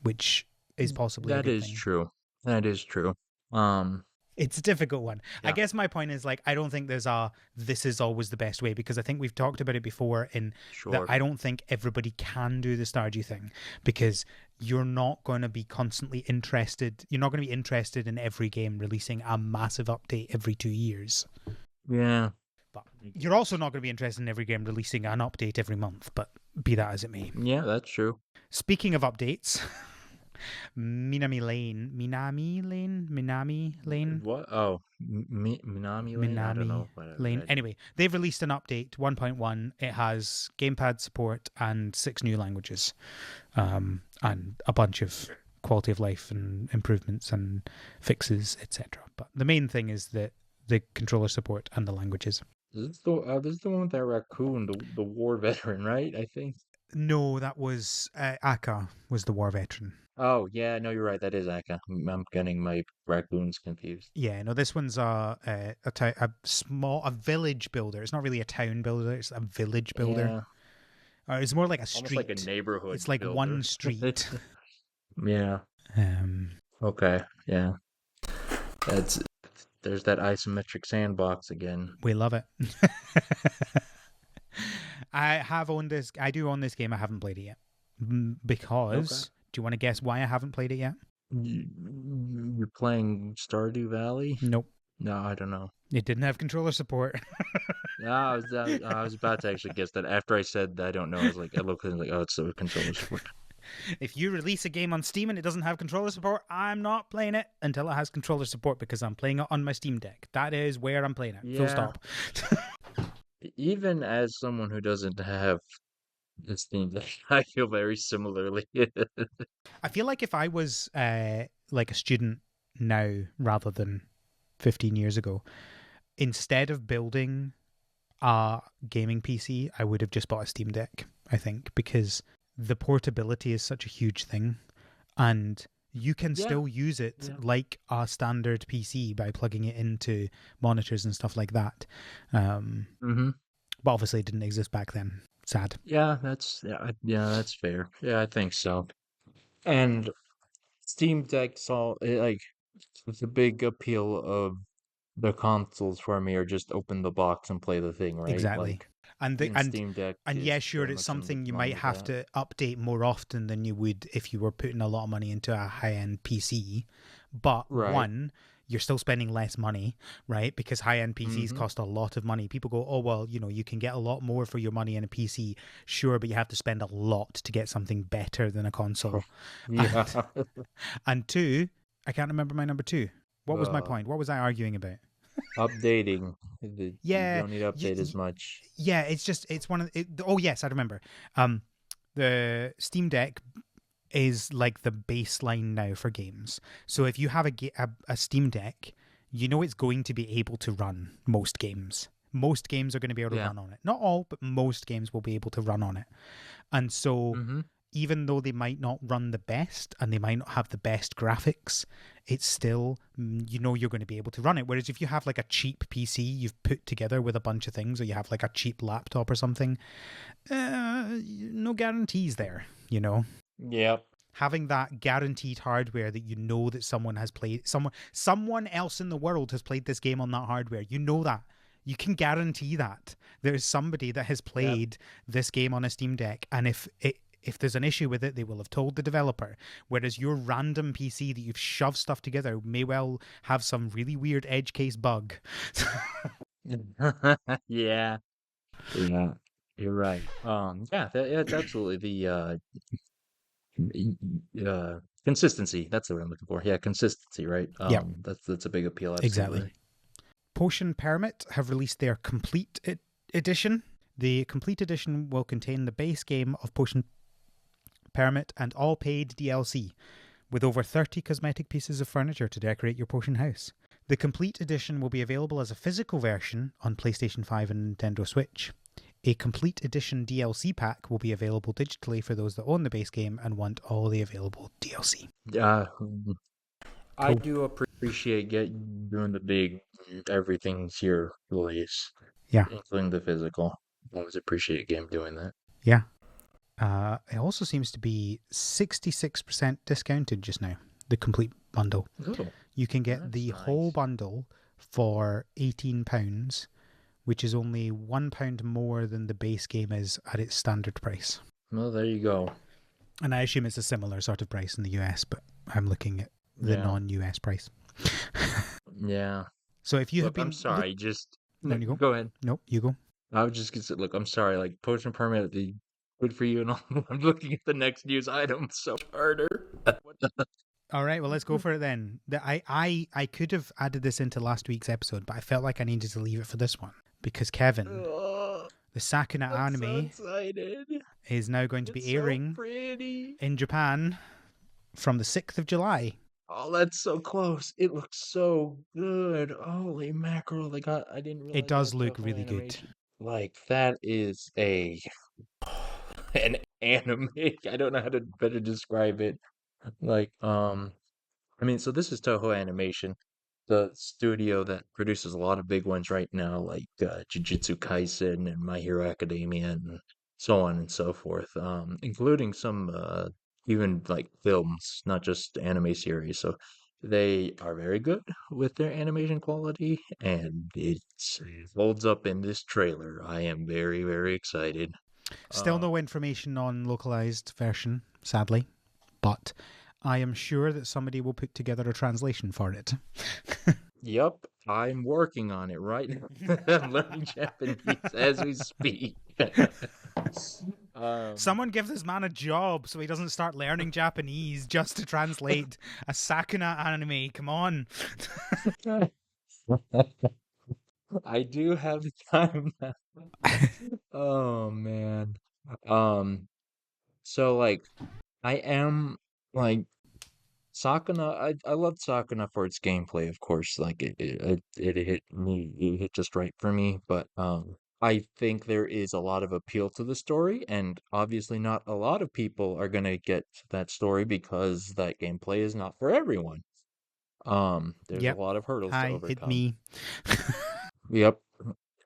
which is possibly a That good is thing. true. That is true. Um, It's a difficult one. I yeah, guess my point is like I don't think there's a this is always the best way, because I think we've talked about it before in that sure. I don't think everybody can do the Stardew thing, because you're not going to be constantly interested. You're not going to be interested in every game releasing a massive update every 2 years. Yeah, But I you're also guess. not going to be interested in every game releasing an update every month. But be that as it may. Yeah, that's true. Speaking of updates, Minami Lane, What? Oh, Minami Lane? I don't Minami know. Whatever Lane. that is. Anyway, they've released an update 1.1. It has gamepad support and 6 new languages, and a bunch of quality of life and improvements and fixes, etc. But the main thing is that the controller support and the languages. This is the one with that raccoon, the war veteran, right? I think. No, that was Aka was the war veteran. Oh, yeah, no, you're right. That is Akka. I'm getting my raccoons confused. Yeah, no, this one's a village builder. It's not really a town builder. It's a village builder. Yeah, It's more like a almost like a street. neighborhood It's like one builder. street. Yeah. Um, Okay. Yeah. That's there's that isometric sandbox again. we love it. I have owned this. I do own this game. I haven't played it yet. Okay. Because, do you want to guess why I haven't played it yet? You're playing Stardew Valley? Nope. No, I don't know. It didn't have controller support. No, I was about to actually guess that. After I said I don't know, I was like, I looked and like, oh, it's a controller support. If you release a game on Steam and it doesn't have controller support, I'm not playing it until it has controller support, because I'm playing it on my Steam Deck. That is where I'm playing it. Full Yeah. stop. Even as someone who doesn't have the Steam Deck, I feel very similarly. I feel like if I was like a student now rather than 15 years ago, instead of building a gaming PC, I would have just bought a Steam Deck, I think, because the portability is such a huge thing, and you can Yeah. still use it Yeah. like a standard PC by plugging it into monitors and stuff like that. Um, Mm-hmm. but obviously, it didn't exist back then. Sad. Yeah, that's fair. Yeah, I think so. And Steam Deck's all like the big appeal of the consoles for me are just open the box and play the thing, right? Exactly. Like, And the, and and Steam Deck and is yeah, sure, very it's much in something you line might with have that. to update more often than you would if you were putting a lot of money into a high-end PC. But Right. one, you're still spending less money, right? Because high-end PCs Mm-hmm. cost a lot of money. People go, oh, well, you can get a lot more for your money in a PC. Sure, but you have to spend a lot to get something better than a console. Yeah. And two, I can't remember my number two. What was my Uh, point? What was I arguing about? updating. You Yeah, don't need to update as much. yeah, it's one of oh yes, I remember. The Steam Deck is like the baseline now for games. So if you have a Steam Deck, you know it's going to be able to run most games. Most games are going to be able to Yeah. run on it. Not all, but most games will be able to run on it. And so Mm-hmm. even though they might not run the best and they might not have the best graphics, it's still, you're going to be able to run it. Whereas if you have like a cheap PC you've put together with a bunch of things, or you have like a cheap laptop or something, no guarantees there, Yep. Having that guaranteed hardware that you know that someone has played, someone else in the world has played this game on that hardware, that. You can guarantee that there's somebody that has Yep. played this game on a Steam Deck, and if there's an issue with it, they will have told the developer. Whereas your random PC that you've shoved stuff together may well have some really weird edge case bug. Yeah. Yeah. You're right. Yeah, it's absolutely the consistency. That's the word I'm looking for. Yeah, consistency, right? Yep, That's a big appeal, exactly. absolutely. Potion Permit have released their complete edition. The complete edition will contain the base game of Potion Permit and all paid DLC, with over 30 cosmetic pieces of furniture to decorate your potion house. The complete edition will be available as a physical version on PlayStation 5 and Nintendo Switch. A complete edition DLC pack will be available digitally for those that own the base game and want all the available DLC. I Cool. do appreciate doing the big everything's here release, Yeah. including the physical. I always appreciate a game doing that. Yeah. It also seems to be 66% discounted just now, the complete bundle. Oh, You can get that's the whole nice. bundle for £18, which is only £1 more than the base game is at its standard price. Well, there you go. And I assume it's a similar sort of price in the US, but I'm looking at the Yeah, non-US price. yeah. So if you have Look, I'm been look, sorry. Just no, no, you go. go ahead. Nope, you go. I was just gonna say, look, I'm sorry. Like potion permit, the good for you and all. I'm looking at the next news item. So harder. All right, well, let's go for it then. I could have added this into last week's episode, but I felt like I needed to leave it for this one because Kevin, Oh, the Sakuna I'm so anime, excited. is now going to It's be so airing pretty. in Japan from the 6th of July. Oh, that's so close. It looks so good. Holy mackerel. I didn't It realize that does was look Toho really good. Animation. Like that is an anime. I don't know how to better describe it. Like, I mean, so this is Toho Animation, the studio that produces a lot of big ones right now, like Jujutsu Kaisen and My Hero Academia and so on and so forth, including some even like films, not just anime series. So they are very good with their animation quality, and it holds up in this trailer. I am very, very excited. Still Uh, no information on localized version, sadly, but I am sure that somebody will put together a translation for it. Yep, I'm working on it right now. I'm learning Japanese as we speak. Um, Someone give this man a job so he doesn't start learning Japanese just to translate a Sakuna anime. Come on. I do have the time now. Oh man. Um, so like I am like Sakuna, I loved Sakuna for its gameplay, of course. Like it hit me, it hit just right for me. But I think there is a lot of appeal to the story, and obviously not a lot of people are gonna get that story because that gameplay is not for everyone. There's a Yep. lot of hurdles to Hi, it overcome. me. Yep.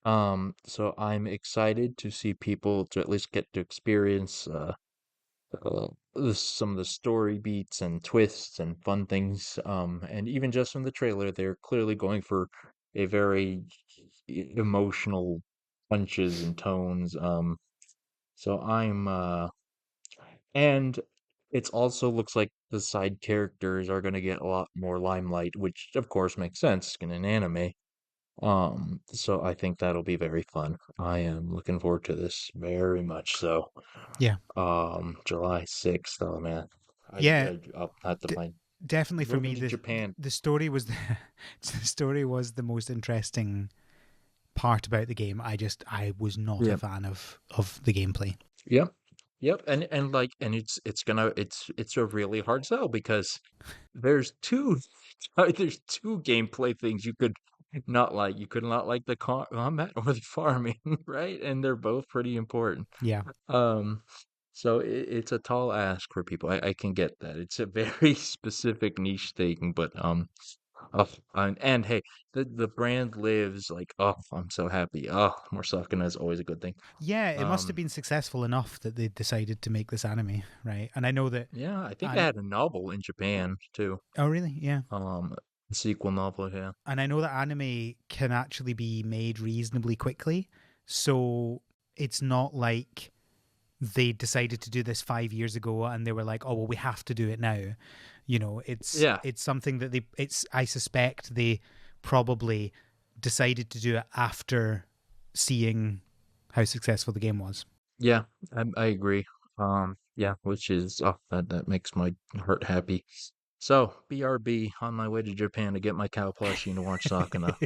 So I'm excited to see people to at least get to experience some of the story beats and twists and fun things. And even just from the trailer, they're clearly going for a very emotional punches and tones. So and it's also looks like the side characters are going to get a lot more limelight, which of course makes sense in an anime. So I think that'll be very fun. I am looking forward to this very much so. Yeah. July 6th. Oh man. Yeah, I'll have to d- plan. definitely for Moving me to Japan. the story was the story was the most interesting part about the game. I was not a Yep. fan of the gameplay. Yep. Yep. And it's a really hard sell because there's two there's two gameplay things you could not like. You could not like the combat or the farming, right? And they're both pretty important. Yeah. Um, so it's a tall ask for people. I can get that. It's a very specific niche thing, but oh, and hey, the brand lives. Like, oh, I'm so happy. Oh, more Sakuna is always a good thing. Yeah, it must have Um, been successful enough that they decided to make this anime, right? And I know that yeah, I think I and had a novel in Japan too. oh really? Yeah. A sequel novel. Yeah, And I know that anime can actually be made reasonably quickly. So it's not like they decided to do this 5 years ago and they were like, oh well, we have to do it now. You know, yeah, it's something that it's I suspect they probably decided to do it after seeing how successful the game was. yeah. I agree. Yeah, which is oh, that makes my heart happy. So, BRB on my way to Japan to get my cow plushie and to watch Sakuna.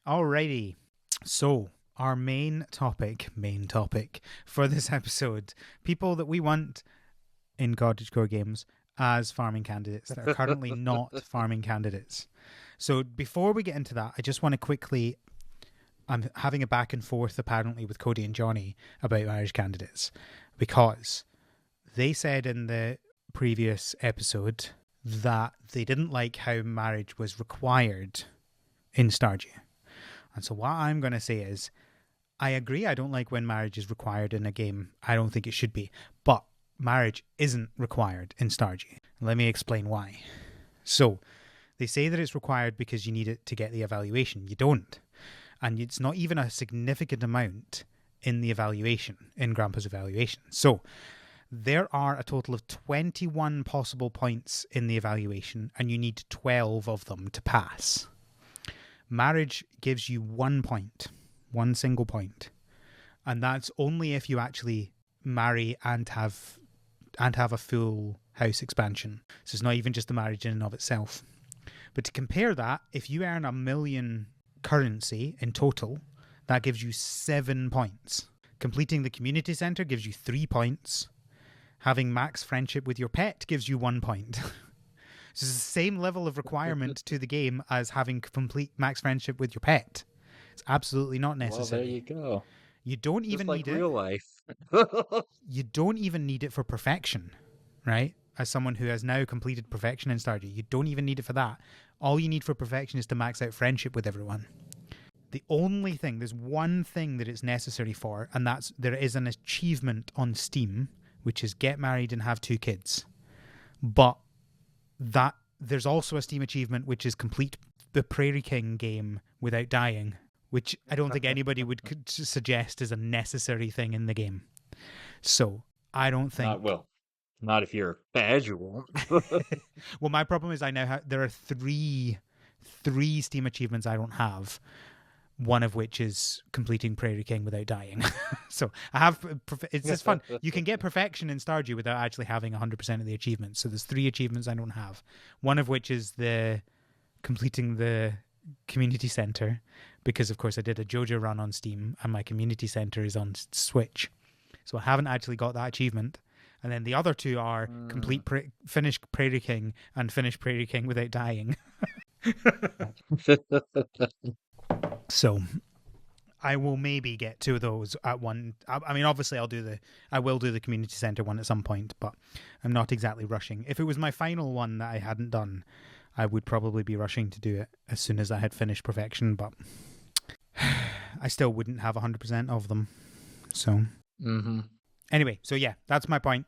Alrighty. So, our main topic for this episode, people that we want in cottagecore games as farming candidates that are currently not farming candidates. So, before we get into that, I just want to quickly. I'm having a back and forth apparently with Cody and Johnny about marriage candidates because they said in the previous episode that they didn't like how marriage was required in Stardew. And so what I'm going to say is I agree. I don't like when marriage is required in a game. I don't think it should be. But marriage isn't required in Stardew. Let me explain why. So, they say that it's required because you need it to get the evaluation. You don't. And it's not even a significant amount in the evaluation, in Grandpa's evaluation. So, there are a total of 21 possible points in the evaluation, and you need 12 of them to pass. Marriage gives you 1 point, one single point, and that's only if you actually marry and have a full house expansion. So it's not even just the marriage in and of itself. But to compare that, if you earn 1,000,000 currency in total, that gives you 7 points. Completing the community center gives you 3 points. Having max friendship with your pet gives you 1 point. So it's the same level of requirement to the game as having complete max friendship with your pet. It's absolutely not necessary. Well, there you go. You don't Just even like need real it. life. You don't even need it for perfection, right? As someone who has now completed perfection in Stardew, you don't even need it for that. All you need for perfection is to max out friendship with everyone. The only thing, there's one thing that it's necessary for, and that's there is an achievement on Steam, which is get married and have 2 kids. But that there's also a Steam achievement which is complete the Prairie King game without dying, which I don't think anybody would suggest is a necessary thing in the game. So I don't think. Not if you're casual. Well, my problem is I now have there are three Steam achievements I don't have. One of which is completing Prairie King without dying. So I have. It's just fun. You can get perfection in Stardew without actually having 100% of the achievements. So there's 3 achievements I don't have. One of which is the completing the community center, because of course I did a JoJo run on Steam and my community center is on Switch. So I haven't actually got that achievement. And then the other 2 are finish Prairie King and finish Prairie King without dying. So I will maybe get 2 of those at one. I mean, obviously, I will do the community center one at some point, but I'm not exactly rushing. If it was my final one that I hadn't done, I would probably be rushing to do it as soon as I had finished perfection, but I still wouldn't have 100% of them. So, Anyway, so yeah, that's my point.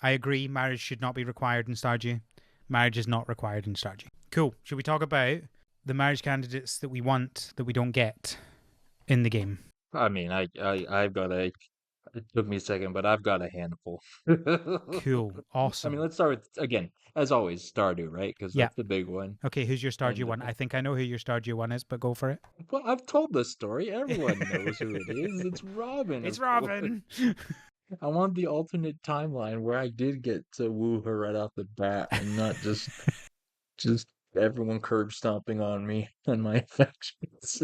I agree, marriage should not be required in Stardew. Marriage is not required in Stardew. Cool. Should we talk about the marriage candidates that we want that we don't get in the game? I mean, I've got a. It took me a second, but I've got a handful. Cool. I mean, Awesome. let's start with again, as always, Stardew, right? Because Yeah. that's the big one. Okay, who's your Stardew And one? I think I know who your Stardew one is, but go for it. well, I've told this story. Everyone knows who it is. It's Robin, It's of course. Robin. I want the alternate timeline where I did get to woo her right off the bat, and not just everyone curb stomping on me and my affections.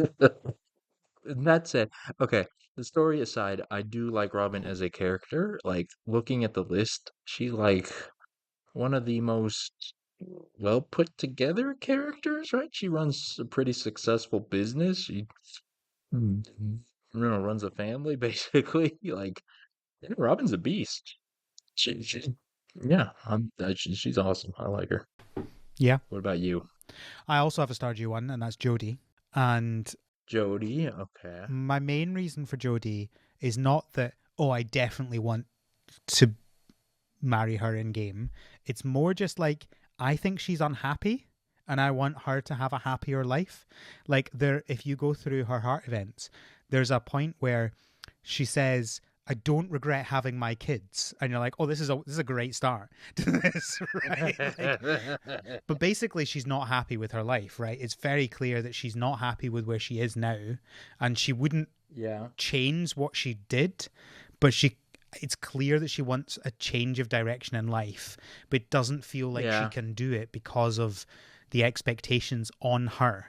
And that said, okay, the story aside, I do like Robin as a character. Like looking at the list, she's like one of the most well put together characters, right? She runs a pretty successful business. She runs a family basically. Like yeah, Robin's a beast. She's yeah, she's awesome. I like her. Yeah. What about you? I also have a Stardew one, and that's Jodie. And Jody, okay. my main reason for Jodie is not that, oh, I definitely want to marry her in game. It's more just like, I think she's unhappy and I want her to have a happier life. Like, if you go through her heart events, there's a point where she says, I don't regret having my kids. And you're like, oh, this is a great start to this, right? But basically, she's not happy with her life, right? It's very clear that she's not happy with where she is now, and she wouldn't Yeah. change what she did, but it's clear that she wants a change of direction in life, but doesn't feel like she can do it because of the expectations on her.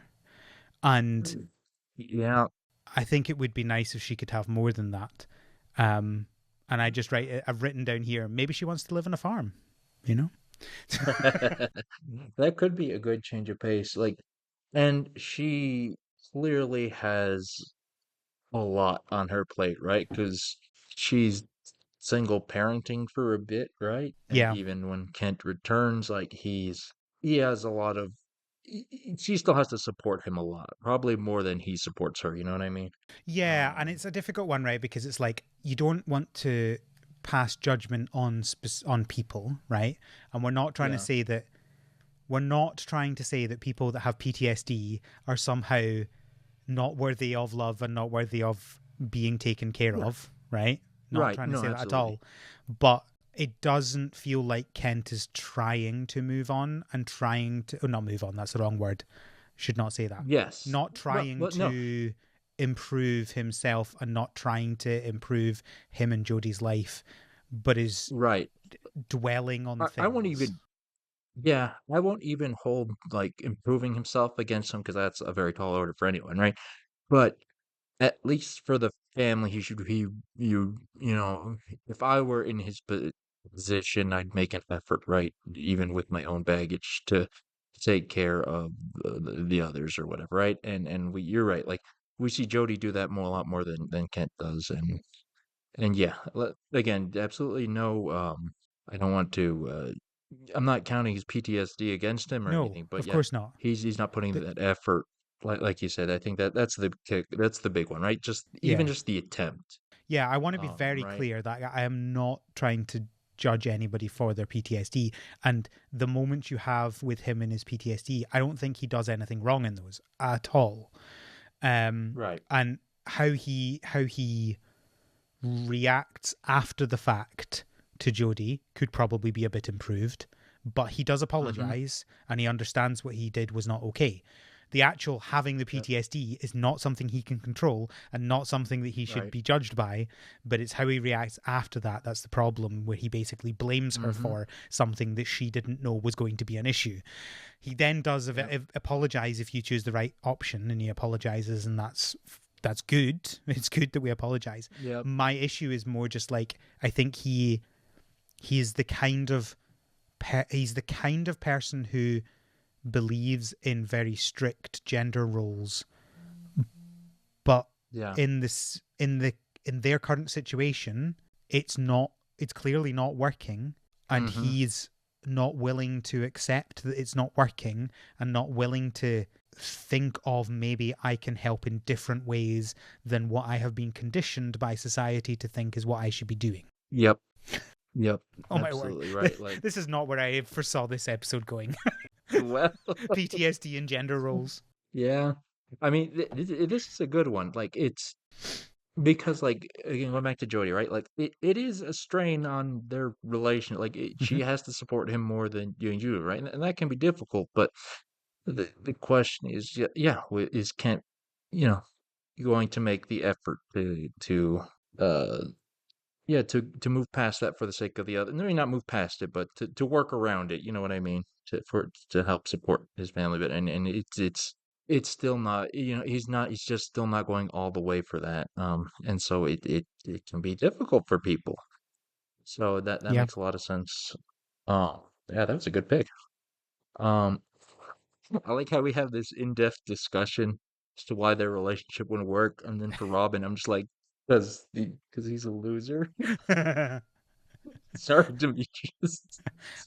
And Yeah. I think it would be nice if she could have more than that. And I've written down here, maybe she wants to live on a farm, you know? That could be a good change of pace. Like, and she clearly has a lot on her plate, right? Because she's single parenting for a bit, right? And Yeah. even when Kent returns, like he has a lot of she still has to support him a lot, probably more than he supports her. You know what I mean? Yeah, and Um, it's a difficult one, right? Because it's like you don't want to pass judgment on on people, right? And yeah, we're not trying to say that people that have PTSD are somehow not worthy of love and not worthy of being taken care right, of, right? Not right. trying to No, say that at absolutely. all. But it doesn't feel like Kent is trying to move on and trying to, oh, not move on, that's the wrong word. Should not say that. Yes. Not Well, trying well, no, to improve himself and not trying to improve him and Jodie's life, but is right. dwelling on I won't things. even. Yeah, I won't even hold like improving himself against him because that's a very tall order for anyone, right? But at least for the family, he should he you know, if I were in his position, I'd make an effort, right? Even with my own baggage to take care of the others or whatever, right? You're right. Like we see Jody do that more a lot more than Kent does, and yeah, again, absolutely no. I don't want to. I'm not counting his PTSD against him or No, anything, but of yeah, course not. he's not putting The, that effort like you said. I think that's the big one, right? Just even yeah. just the attempt, Yeah, I want to be very right? clear that I am not trying to judge anybody for their PTSD. And the moments you have with him in his PTSD, I don't think he does anything wrong in those at all. Um, Right. and how he reacts after the fact to Jodie could probably be a bit improved, but he does Mm-hmm. apologize and he understands what he did was not okay. The actual having the Yep. PTSD is not something he can control and not something that he should Right. be judged by, but it's how he reacts after that that's the problem, where he basically blames her Mm-hmm. for something that she didn't know was going to be an issue. He then does Yep. apologize if you choose the right option, and he apologizes, and that's good. It's good that we apologize. Yep. My issue is more just like I think he is the kind of he's the kind of person who believes in very strict gender roles, but Yeah. in this in their current situation, it's clearly not working, and Mm-hmm. he's not willing to accept that it's not working and not willing to think of maybe I can help in different ways than what I have been conditioned by society to think is what I should be doing. Yep. Yep. Oh my word. Absolutely right. Like, This is not where I foresaw this episode going. well, PTSD and gender roles. yeah. I mean, this is a good one. Like, it's because, like, again, going back to Jody, right? Like, it is a strain on their relation. Like, she Mhm. has to support him more than you and you, right? And that can be difficult. But the question is, yeah, is Kent, you know, going to make the effort uh, yeah, to move past that for the sake of the other? Maybe not move past it, but to work around it. You know what I mean? To help support his family, but and it's still not. You know, he's just still not going all the way for that. And so it can be difficult for people. So that Yeah. makes a lot of sense. Yeah, that was a good pick. Um, I like how we have this in-depth discussion as to why their relationship wouldn't work, and then for Robin, I'm just like, because he's a loser. Sorry, Demetrius.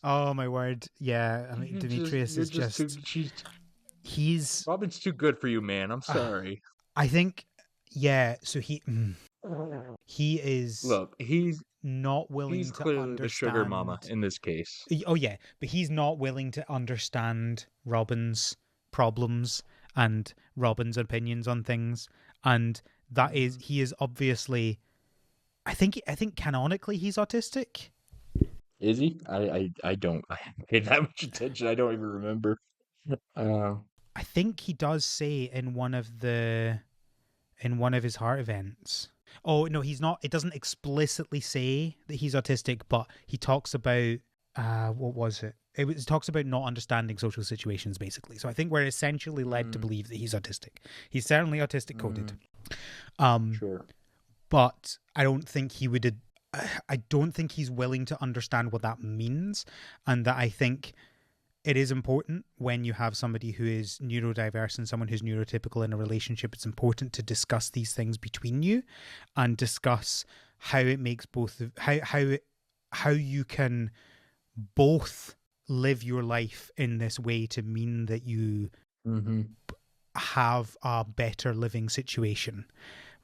Oh my word. Yeah, I mean Demetrius You're is just too, just he's Robin's too good for you, man. I'm uh, sorry. I think yeah, so he is Look, not he's willing to clearly the sugar mama understand. in this case. Oh yeah, but he's not willing to understand Robin's problems and Robin's opinions on things, and that is Mhm. he is obviously. I think canonically he's autistic. Is he? I don't. I haven't paid that much attention. I don't even remember. Uh, I think he does say in one of his heart events. Oh no, he's not. It doesn't explicitly say that he's autistic, but he talks about what was it? It talks about not understanding social situations, basically. So I think we're essentially led to mm, believe that he's autistic. He's certainly autistic coded, mm, um, sure. but I don't think he would. I don't think he's willing to understand what that means, and that I think it is important when you have somebody who is neurodiverse and someone who's neurotypical in a relationship. It's important to discuss these things between you and discuss how it makes both how you can both live your life in this way to mean that you Mm-hmm. have a better living situation,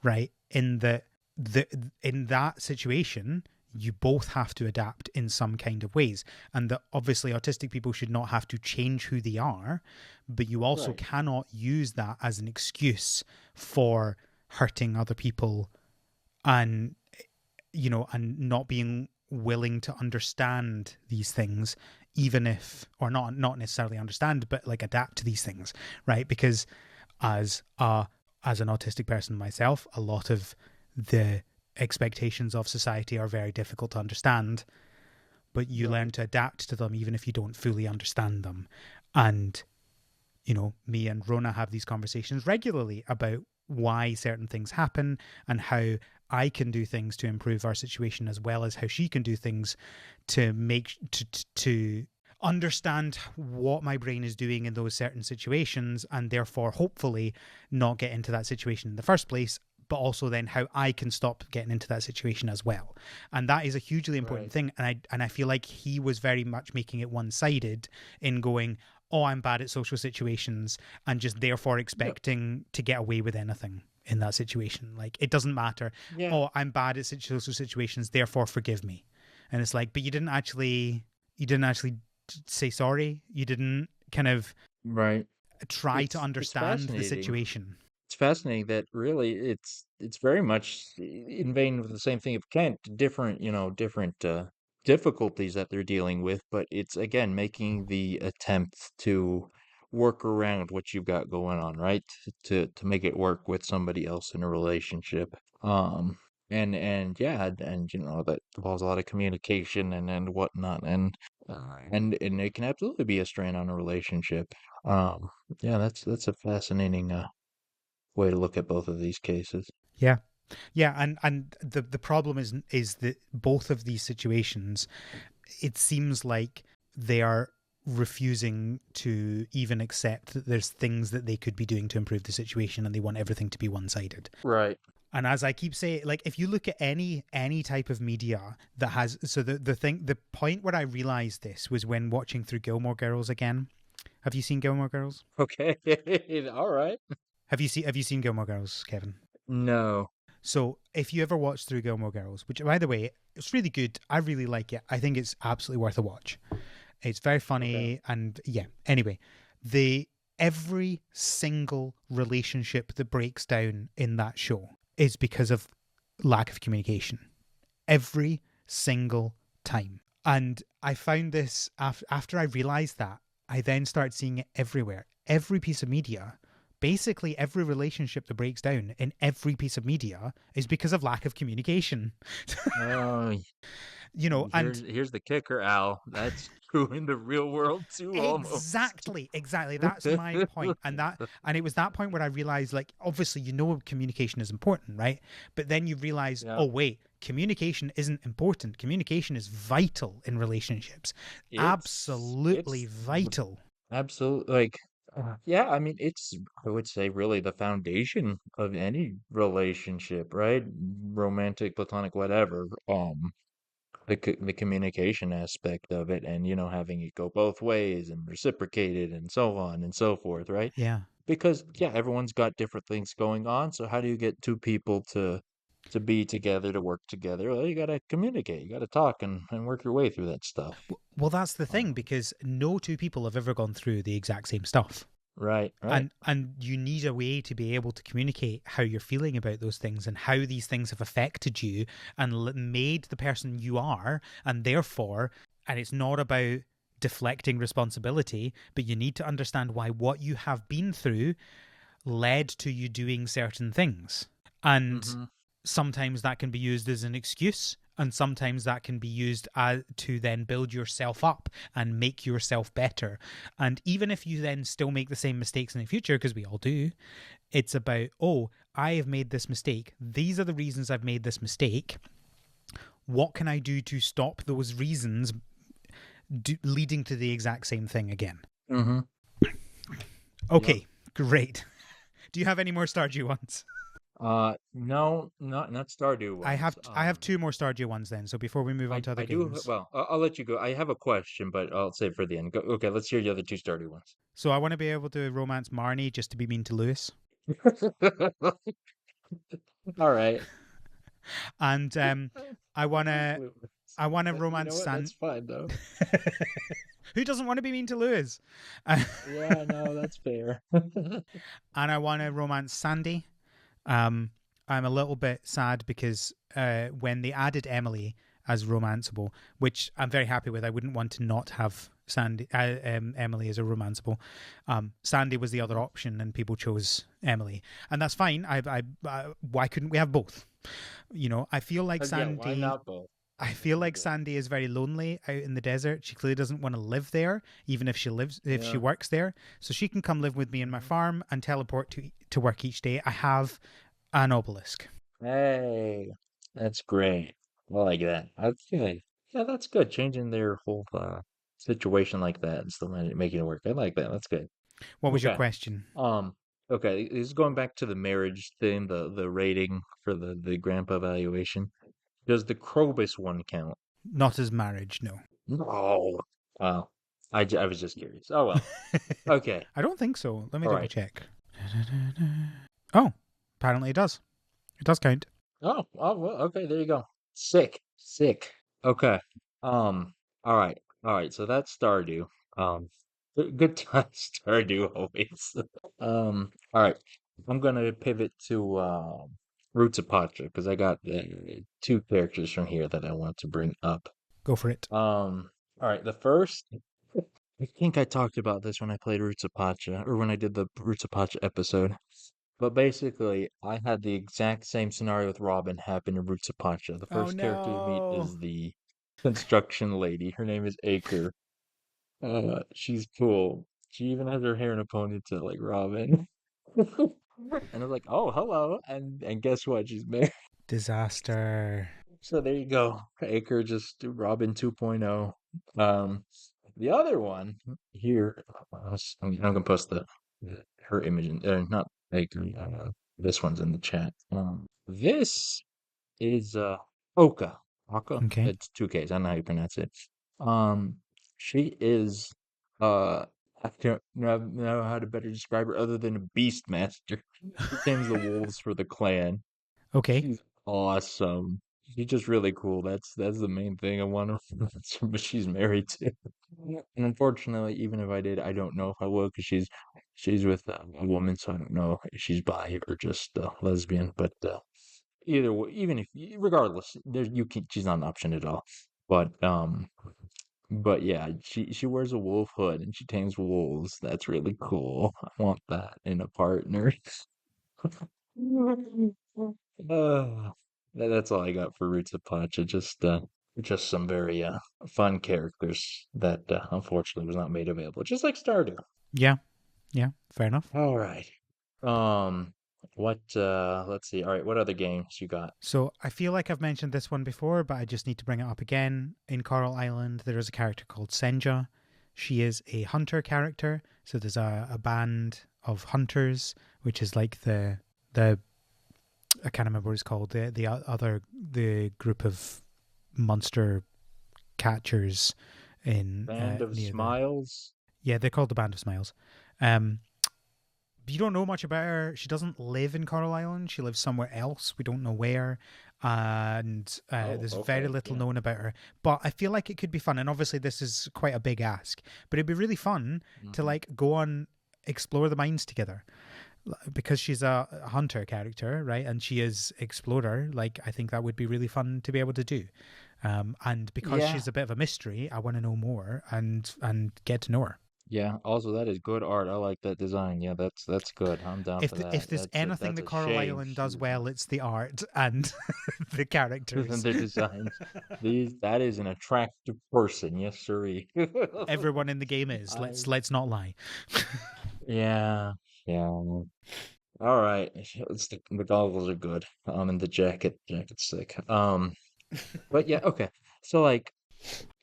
right? In that situation, you both have to adapt in some kind of ways, and that obviously autistic people should not have to change who they are, but you also Right. cannot use that as an excuse for hurting other people, and and not being willing to understand these things, even if, or not necessarily understand, but like adapt to these things, right? Because as an autistic person myself, a lot of the expectations of society are very difficult to understand, but you learn Right. to adapt to them even if you don't fully understand them. And me and Rona have these conversations regularly about why certain things happen and how I can do things to improve our situation, as well as how she can do things to make to understand what my brain is doing in those certain situations, and therefore hopefully not get into that situation in the first place, but also then how I can stop getting into that situation as well. And that is a hugely important Right. thing. And I feel like he was very much making it one-sided in going, oh, I'm bad at social situations, and just therefore Yep. expecting to get away with anything in that situation. Like, it doesn't matter. Yeah. Oh, I'm bad at social situations, therefore forgive me. And it's like, but you didn't actually say sorry. You didn't kind of Right. try to It's understand the fascinating. situation. It's fascinating that really it's very much in vein with the same thing of Kent, different, different difficulties that they're dealing with, but it's again making the attempt to work around what you've got going on, right? To make it work with somebody else in a relationship. Um and yeah, and that involves a lot of communication and whatnot, and it can absolutely be a strain on a relationship. Um yeah, that's a fascinating way to look at both of these cases. Yeah. Yeah, and the problem is that both of these situations, it seems like they are refusing to even accept that there's things that they could be doing to improve the situation, and they want everything to be one-sided. Right. And as I keep saying, like, if you look at any type of media that has, so the point where I realized this was when watching through Gilmore Girls again. Have you seen Gilmore Girls? Okay. All right. Have you seen Gilmore Girls, Kevin? No. So if you ever watch through Gilmore Girls, which by the way, it's really good. I really like it. I think it's absolutely worth a watch. It's very Okay. funny, and yeah. Anyway, the every single relationship that breaks down in that show is because of lack of communication. Every single time. And I found this after I realized that, I then started seeing it everywhere. Every piece of media, basically every relationship that breaks down in every piece of media is because of lack of communication. Oh, And here's the kicker, Al. That's true in the real world too, almost. exactly. That's my point. And it was that point where I realized, like, obviously, communication is important, right? But then you realize, Yeah. oh, wait, communication isn't important. Communication is vital in relationships. Absolutely It's vital. absolutely like yeah, I mean I would say really the foundation of any relationship, right? Romantic, platonic, whatever. The communication aspect of it, and having it go both ways and reciprocated and so on and so forth, right? Yeah. Because yeah, everyone's got different things going on, so how do you get two people to be together, to work together? Well, you got to communicate, you got to talk and work your way through that stuff. Well, that's the thing, um, because no two people have ever gone through the exact same stuff. right, right. And you need a way to be able to communicate how you're feeling about those things and how these things have affected you and made the person you are, and therefore, and it's not about deflecting responsibility, but you need to understand why what you have been through led to you doing certain things. And Mm-hmm. sometimes that can be used as an excuse, and sometimes that can be used to then build yourself up and make yourself better. And even if you then still make the same mistakes in the future, because we all do, it's about, oh, I have made this mistake. These are the reasons I've made this mistake. What can I do to stop those reasons leading to the exact same thing again? Mm-hmm. Yep. Okay, great. Do you have any more Stardew ones? No, not Stardew ones. I have two more Stardew ones then. So before we move on to other I do. games, Well, I'll let you go. I have a question, but I'll save for the end. Go, okay, let's hear the other two Stardew ones. so I want to be able to romance Marnie just to be mean to Lewis, All right. and I want to You romance know what? That's San. fine though. Who doesn't want to be mean to Lewis? Yeah, no, that's fair. And I want to romance Sandy. Um, I'm a little bit sad because when they added Emily as romanceable, which I'm very happy with, I wouldn't want to not have Emily as a romanceable. Sandy was the other option, and people chose Emily, and that's fine. Why couldn't we have both? You know, Yeah, why not both? I That feel sounds like good. Sandy is very lonely out in the desert. She clearly doesn't want to live there, even if she Yeah. works there. So she can come live with me in my Mhm. farm and teleport to work each day. I have an obelisk. Hey, that's great. I like that. That's good. Yeah, that's good. Changing their whole situation like that and still making it work. I like that. That's good. What was your Okay. question? Um, okay, this is going back to the marriage thing, the rating for the grandpa evaluation. Does the Krobus one count? Not as marriage, no. No. Well, I was just curious. Oh well. Okay. I don't think so. Let me All double right. check. Oh, apparently it does. It does count. Oh, well, okay, there you go. Sick. Sick. Okay. Um, all right. All right. So that's Stardew. Good time Stardew always. All right. I'm gonna pivot to Roots of Pacha because I got two characters from here that I want to bring up. Go for it. All right. The first, I think I talked about this when I played Roots of Pacha or when I did the Roots of Pacha episode. But basically, I had the exact same scenario with Robin happen in Roots of Pacha. The Oh first character you meet no. is the construction lady. Her name is Acre. She's cool. She even has her hair in a ponytail like Robin. And I was like, oh, hello. And guess what? She's married. Disaster. So there you go. Acre just Robin 2.0. The other one here, I'm gonna post her image, not Acre. This one's in the chat. This is Oka. Oka. Okay. It's two K's. I don't know how you pronounce it. Um, she is uh. I don't know how to better describe her other than a beast master. She tames the wolves for the clan. Okay. She's awesome. She's just really cool. That's the main thing I want to. But she's married too. And unfortunately, even if I did, I don't know if I will because she's with a woman, so I don't know if she's bi or just lesbian. But either way, even if regardless, there's you can she's not an option at all. But yeah, she wears a wolf hood and she tames wolves. That's really cool. I want that in a partner. Uh, that's all I got for Roots of Pacha. Just some very fun characters that unfortunately was not made available. Just like Stardew. Yeah. Yeah. Fair enough. All right. Um, what? Let's see. All right. What other games you got? So I feel like I've mentioned this one before, but I just need to bring it up again. In Coral Island, there is a character called Senja. She is a hunter character. So there's a band of hunters, which is like the I can't remember what it's called. The group of monster catchers in Band of near the Smiles. yeah, they're called the Band of Smiles. Um, you don't know much about her. She doesn't live in Coral Island. She lives somewhere else. We don't know where. And Oh, there's very okay. little Yeah. known about her. But I feel like it could be fun. And obviously, this is quite a big ask. But it'd be really fun to Hmm. like go on explore the mines together because she's a hunter character, right? And she is explorer. Like I think that would be really fun to be able to do. And because Yeah. she's a bit of a mystery, I want to know more and get to know her. Yeah. Also, that is good art. I like that design. Yeah, that's good. I'm down for If that. there's anything That's the a Coral shame Island does she's well, it's the art and the and characters. their designs. These that is an attractive person, yes, sirree. Everyone in the game is. I Let's not lie. yeah, yeah. All right. The goggles are good. And the jacket's sick. But yeah, okay. So like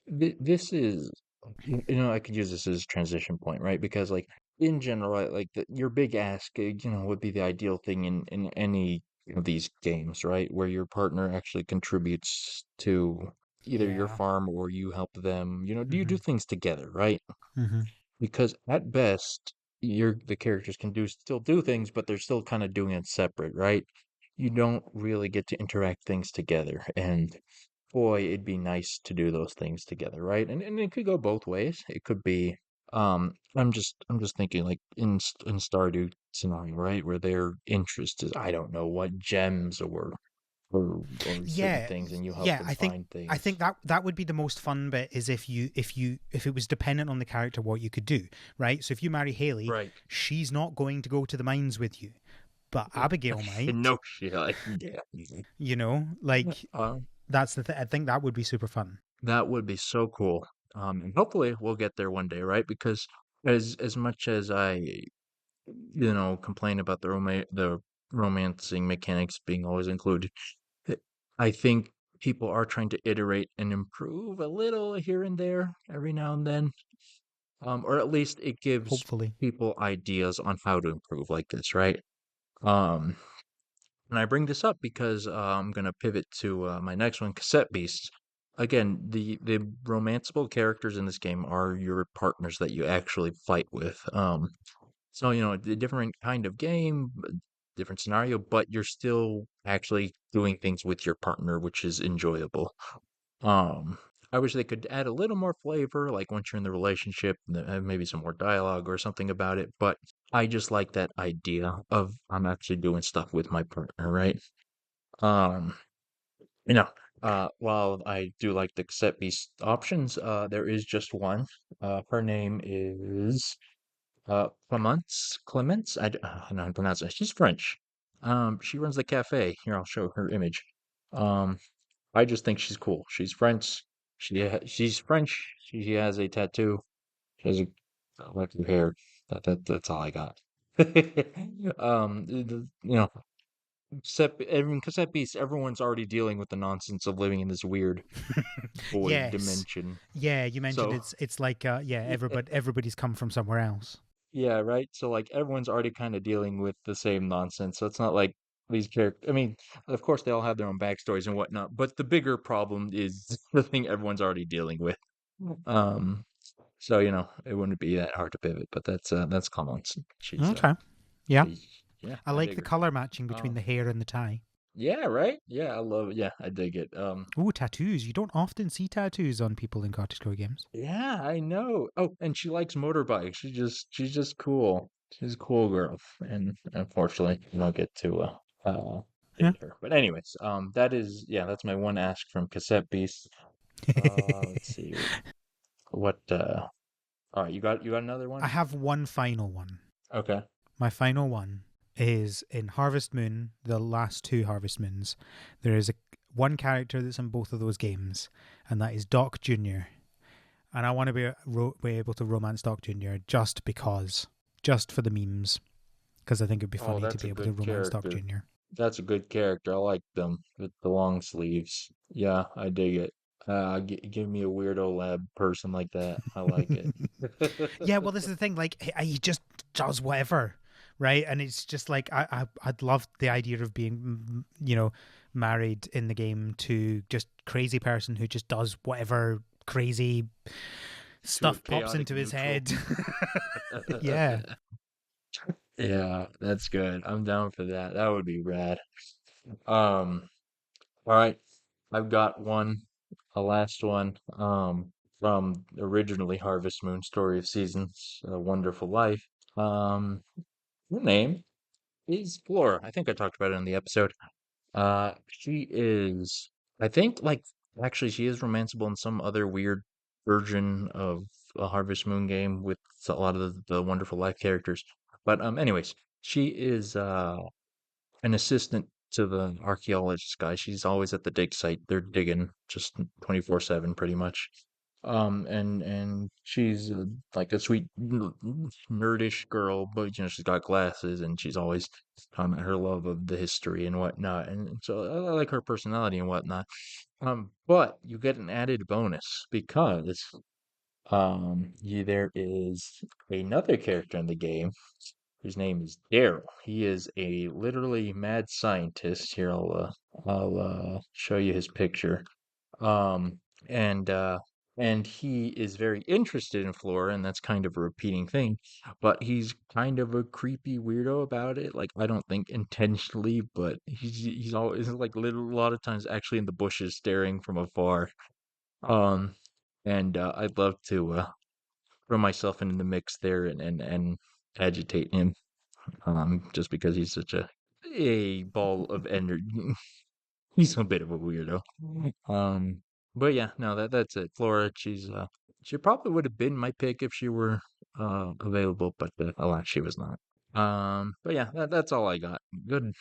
this is I could use this as a transition point, right? Because like in general, right, like your big ask, would be the ideal thing in any of these games, right? Where your partner actually contributes to either your Yeah. farm or you help them. Do you do Hmm. things together, right? Hmm. Because at best, the characters can still do things, but they're still kind of doing it separate, right? You don't really get to interact things together. And boy, it'd be nice to do those things together, right? And it could go both ways. It could be I'm just thinking like in Stardew scenario, right? Where their interest is I don't know what gems or certain Yeah, things and you help yeah. them I think find I things. think that would be the most fun bit is if it was dependent on the character what you could do, right? So if you marry Haley, Right. she's not going to go to the mines with you, but Abigail might. No shit. Yeah. You know, like Um, that's I think that would be super fun. that would be so cool. And hopefully we'll get there one day, right? Because as much as I complain about the romancing mechanics being always included, eh, I think people are trying to iterate and improve a little here and there every now and then. Or at least it gives Hopefully. people ideas on how to improve like this, right? Um, And I bring this up because I'm going to pivot to my next one, Cassette Beasts. Again, the romanceable characters in this game are your partners that you actually fight with. So the different kind of game, different scenario, but you're still actually doing things with your partner, which is enjoyable. Um, I wish they could add a little more flavor, like once you're in the relationship, maybe some more dialogue or something about it. But I just like that idea of I'm actually doing stuff with my partner, right? Um, you know, while I do like the cassette beast options, there is just one. Her name is Clemence. Clemence. I don't know how to pronounce it. She's French. She runs the cafe. Here, I'll show her image. Um, I just think she's cool. She's French. She's French. She has a tattoo. She has a like her hair. That's all I got. Cassette Beast, everyone's already dealing with the nonsense of living in this weird void Yes. dimension. Yeah, you mentioned So, it's like yeah, everybody's come from somewhere else. yeah, right. So, like, everyone's already kind of dealing with the same nonsense. So, it's not like these characters. I mean, of course, they all have their own backstories and whatnot, but the bigger problem is the thing everyone's already dealing with. Um, so it wouldn't be that hard to pivot, but that's common. Okay. Yeah. She's yeah, I I like dig the her. color matching between Um, the hair and the tie. yeah, right. Yeah, I love it. Yeah, I dig it. Ooh, tattoos. You don't often see tattoos on people in Cottage Core games. Yeah, I know. Oh, and she likes motorbikes. She's just cool. She's a cool girl. And unfortunately, you don't get to Yeah. date her. But anyways, that's my one ask from Cassette Beast. Let's see. What all right, you got another I one? have one final one. Okay. My final one is in Harvest Moon, the last two Harvest Moons. There is one character that's in both of those games, and that is Doc Jr. And I want to be able to romance Doc Jr. just for the memes, because I think it'd be Oh, funny to that's be a able to good romance Doc character. Jr. That's a good character. I like them with the long sleeves. Yeah, I dig it. Give me a weirdo lab person like that. I like it. Yeah, well, this is the thing. Like, he just does whatever, right? And it's just like I'd love the idea of being, married in the game to just crazy person who just does whatever crazy To a stuff pops chaotic into his neutral. head. Yeah. Yeah, that's good. I'm down for that. That would be rad. Um, all right. I've got a last one, from originally Harvest Moon Story of Seasons, A Wonderful Life. Um, her name is Flora. I think I talked about it in the episode. She is, I think, like, actually, she is romanceable in some other weird version of a Harvest Moon game with a lot of the Wonderful Life characters. But anyways, she is an assistant to the archaeologist guy. She's always at the dig site. They're digging just 24/7 pretty much. And she's like a sweet nerdish girl, but she's got glasses and she's always talking about her love of the history and whatnot. And so I like her personality and whatnot. But you get an added bonus because there is another character in the game whose name is Daryl. He is a literally mad scientist. Here, I'll show you his picture. Um, and uh, and he is very interested in Flora, and that's kind of a repeating thing. But he's kind of a creepy weirdo about it. Like I don't think intentionally, but he's always like a lot of times actually in the bushes staring from afar. Um, and I'd love to throw myself into the mix there and agitate him. Just because he's such a ball of energy. He's a bit of a weirdo. Um, but yeah, no, that's it. Flora, she probably would have been my pick if she were available, but alas, she was not. But yeah, that's all I got. Good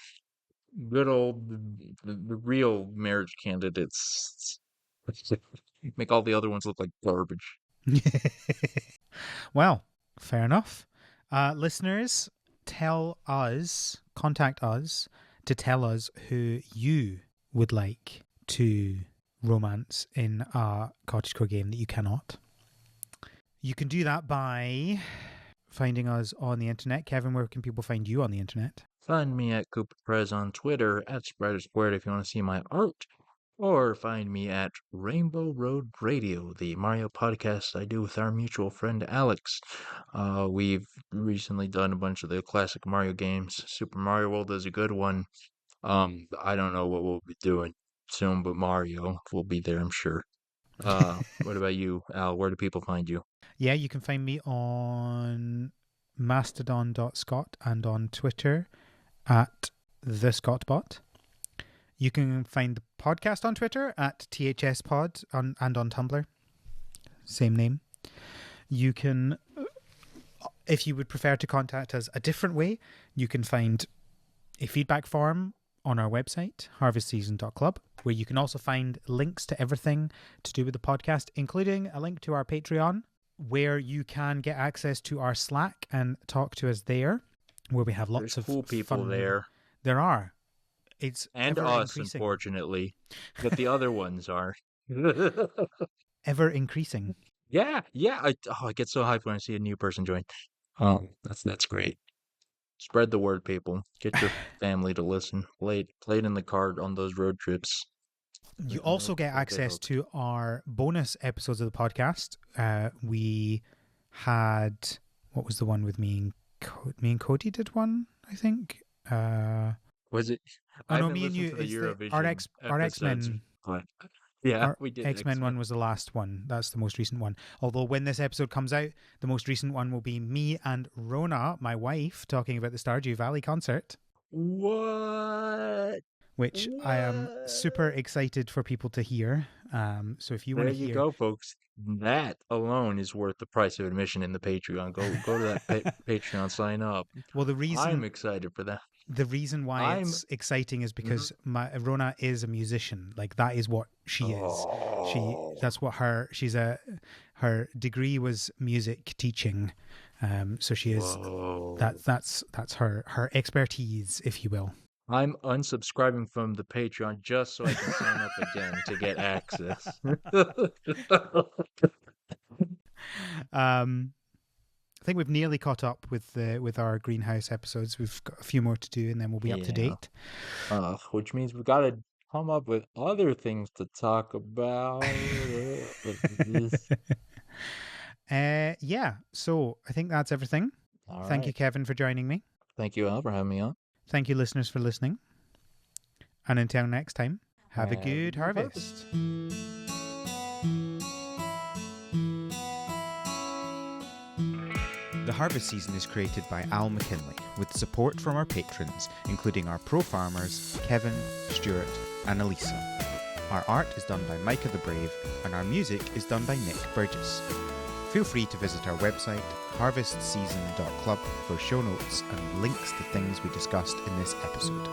old the real marriage candidates. Make all the other ones look like garbage. Well, fair enough. Listeners, contact us to tell us who you would like to romance in a cottagecore game that you cannot. You can do that by finding us on the internet. Kevin, where can people find you on the internet? Find me at Cooper Prez on Twitter, at Spreader Squared if you want to see my art, or find me at Rainbow Road Radio, the Mario podcast I do with our mutual friend Alex. We've recently done a bunch of the classic Mario games. Super Mario World is a good one. I don't know what we'll be doing soon, but Mario will be there, I'm sure. What about you, Al? Where do people find you? Yeah, you can find me on mastodon.scott and on Twitter at the Scottbot. You can find the podcast on Twitter at THSPod and on Tumblr. Same name. You can, if you would prefer to contact us a different way, you can find a feedback form on our website, harvestseason.club, where you can also find links to everything to do with the podcast, including a link to our Patreon, where you can get access to our Slack and talk to us there, where we have lots There's of cool people fun. there. There are. It's and ever us, increasing. Unfortunately, but the other ones are. Ever increasing. Yeah. I get so hyped when I see a new person join. That's great. Spread the word, people. Get your family to listen. Play it in the car on those road trips. You also get access to our bonus episodes of the podcast. We had, what was the one with me and Cody did one, I think. Was it? Oh I no, haven't me and you. listened to the It's Eurovision our episodes, X-Men. but yeah, Our we did X-Men one was the last one. That's the most recent one. Although when this episode comes out, the most recent one will be me and Rona, my wife, talking about the Stardew Valley concert. What? Which I am super excited for people to hear. So if you want to hear, there you go, folks. That alone is worth the price of admission in the Patreon. Go to that Patreon, sign up. Well, I'm excited for that. The reason why it's exciting is because Rona is a musician. Like that is what she is. That's what her degree was music teaching. So she is that's her expertise, if you will. I'm unsubscribing from the Patreon just so I can sign up again to get access. I think we've nearly caught up with our greenhouse episodes. We've got a few more to do, and then we'll be up to date. Which means we've got to come up with other things to talk about. Yeah. So I think that's everything. Thank you, Kevin, for joining me. Thank you, Al, for having me on. Thank you, listeners, for listening. And until next time, have a good harvest. The Harvest Season is created by Al McKinley, with support from our patrons, including our pro farmers, Kevin, Stuart, and Elisa. Our art is done by Micah the Brave, and our music is done by Nick Burgess. Feel free to visit our website, harvestseason.club, for show notes and links to things we discussed in this episode.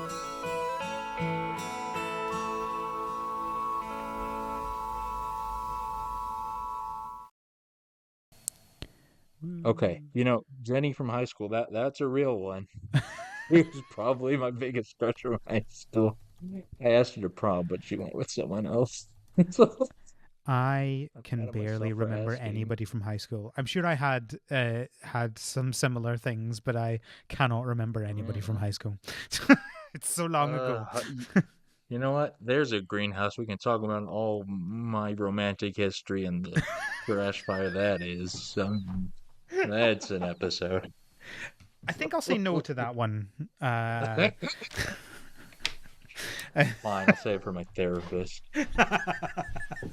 Okay, Jenny from high school, that's a real one. She was probably my biggest crush from high school. I asked her to prom, but she went with someone else. I I'm can proud of myself barely for remember asking. anybody from high school. I'm sure I had some similar things, but I cannot remember anybody from high school. It's so long ago. You know what? There's a greenhouse. We can talk about all my romantic history and the trash fire that is. That's an episode. I think I'll say no to that one. Fine, I'll say it for my therapist.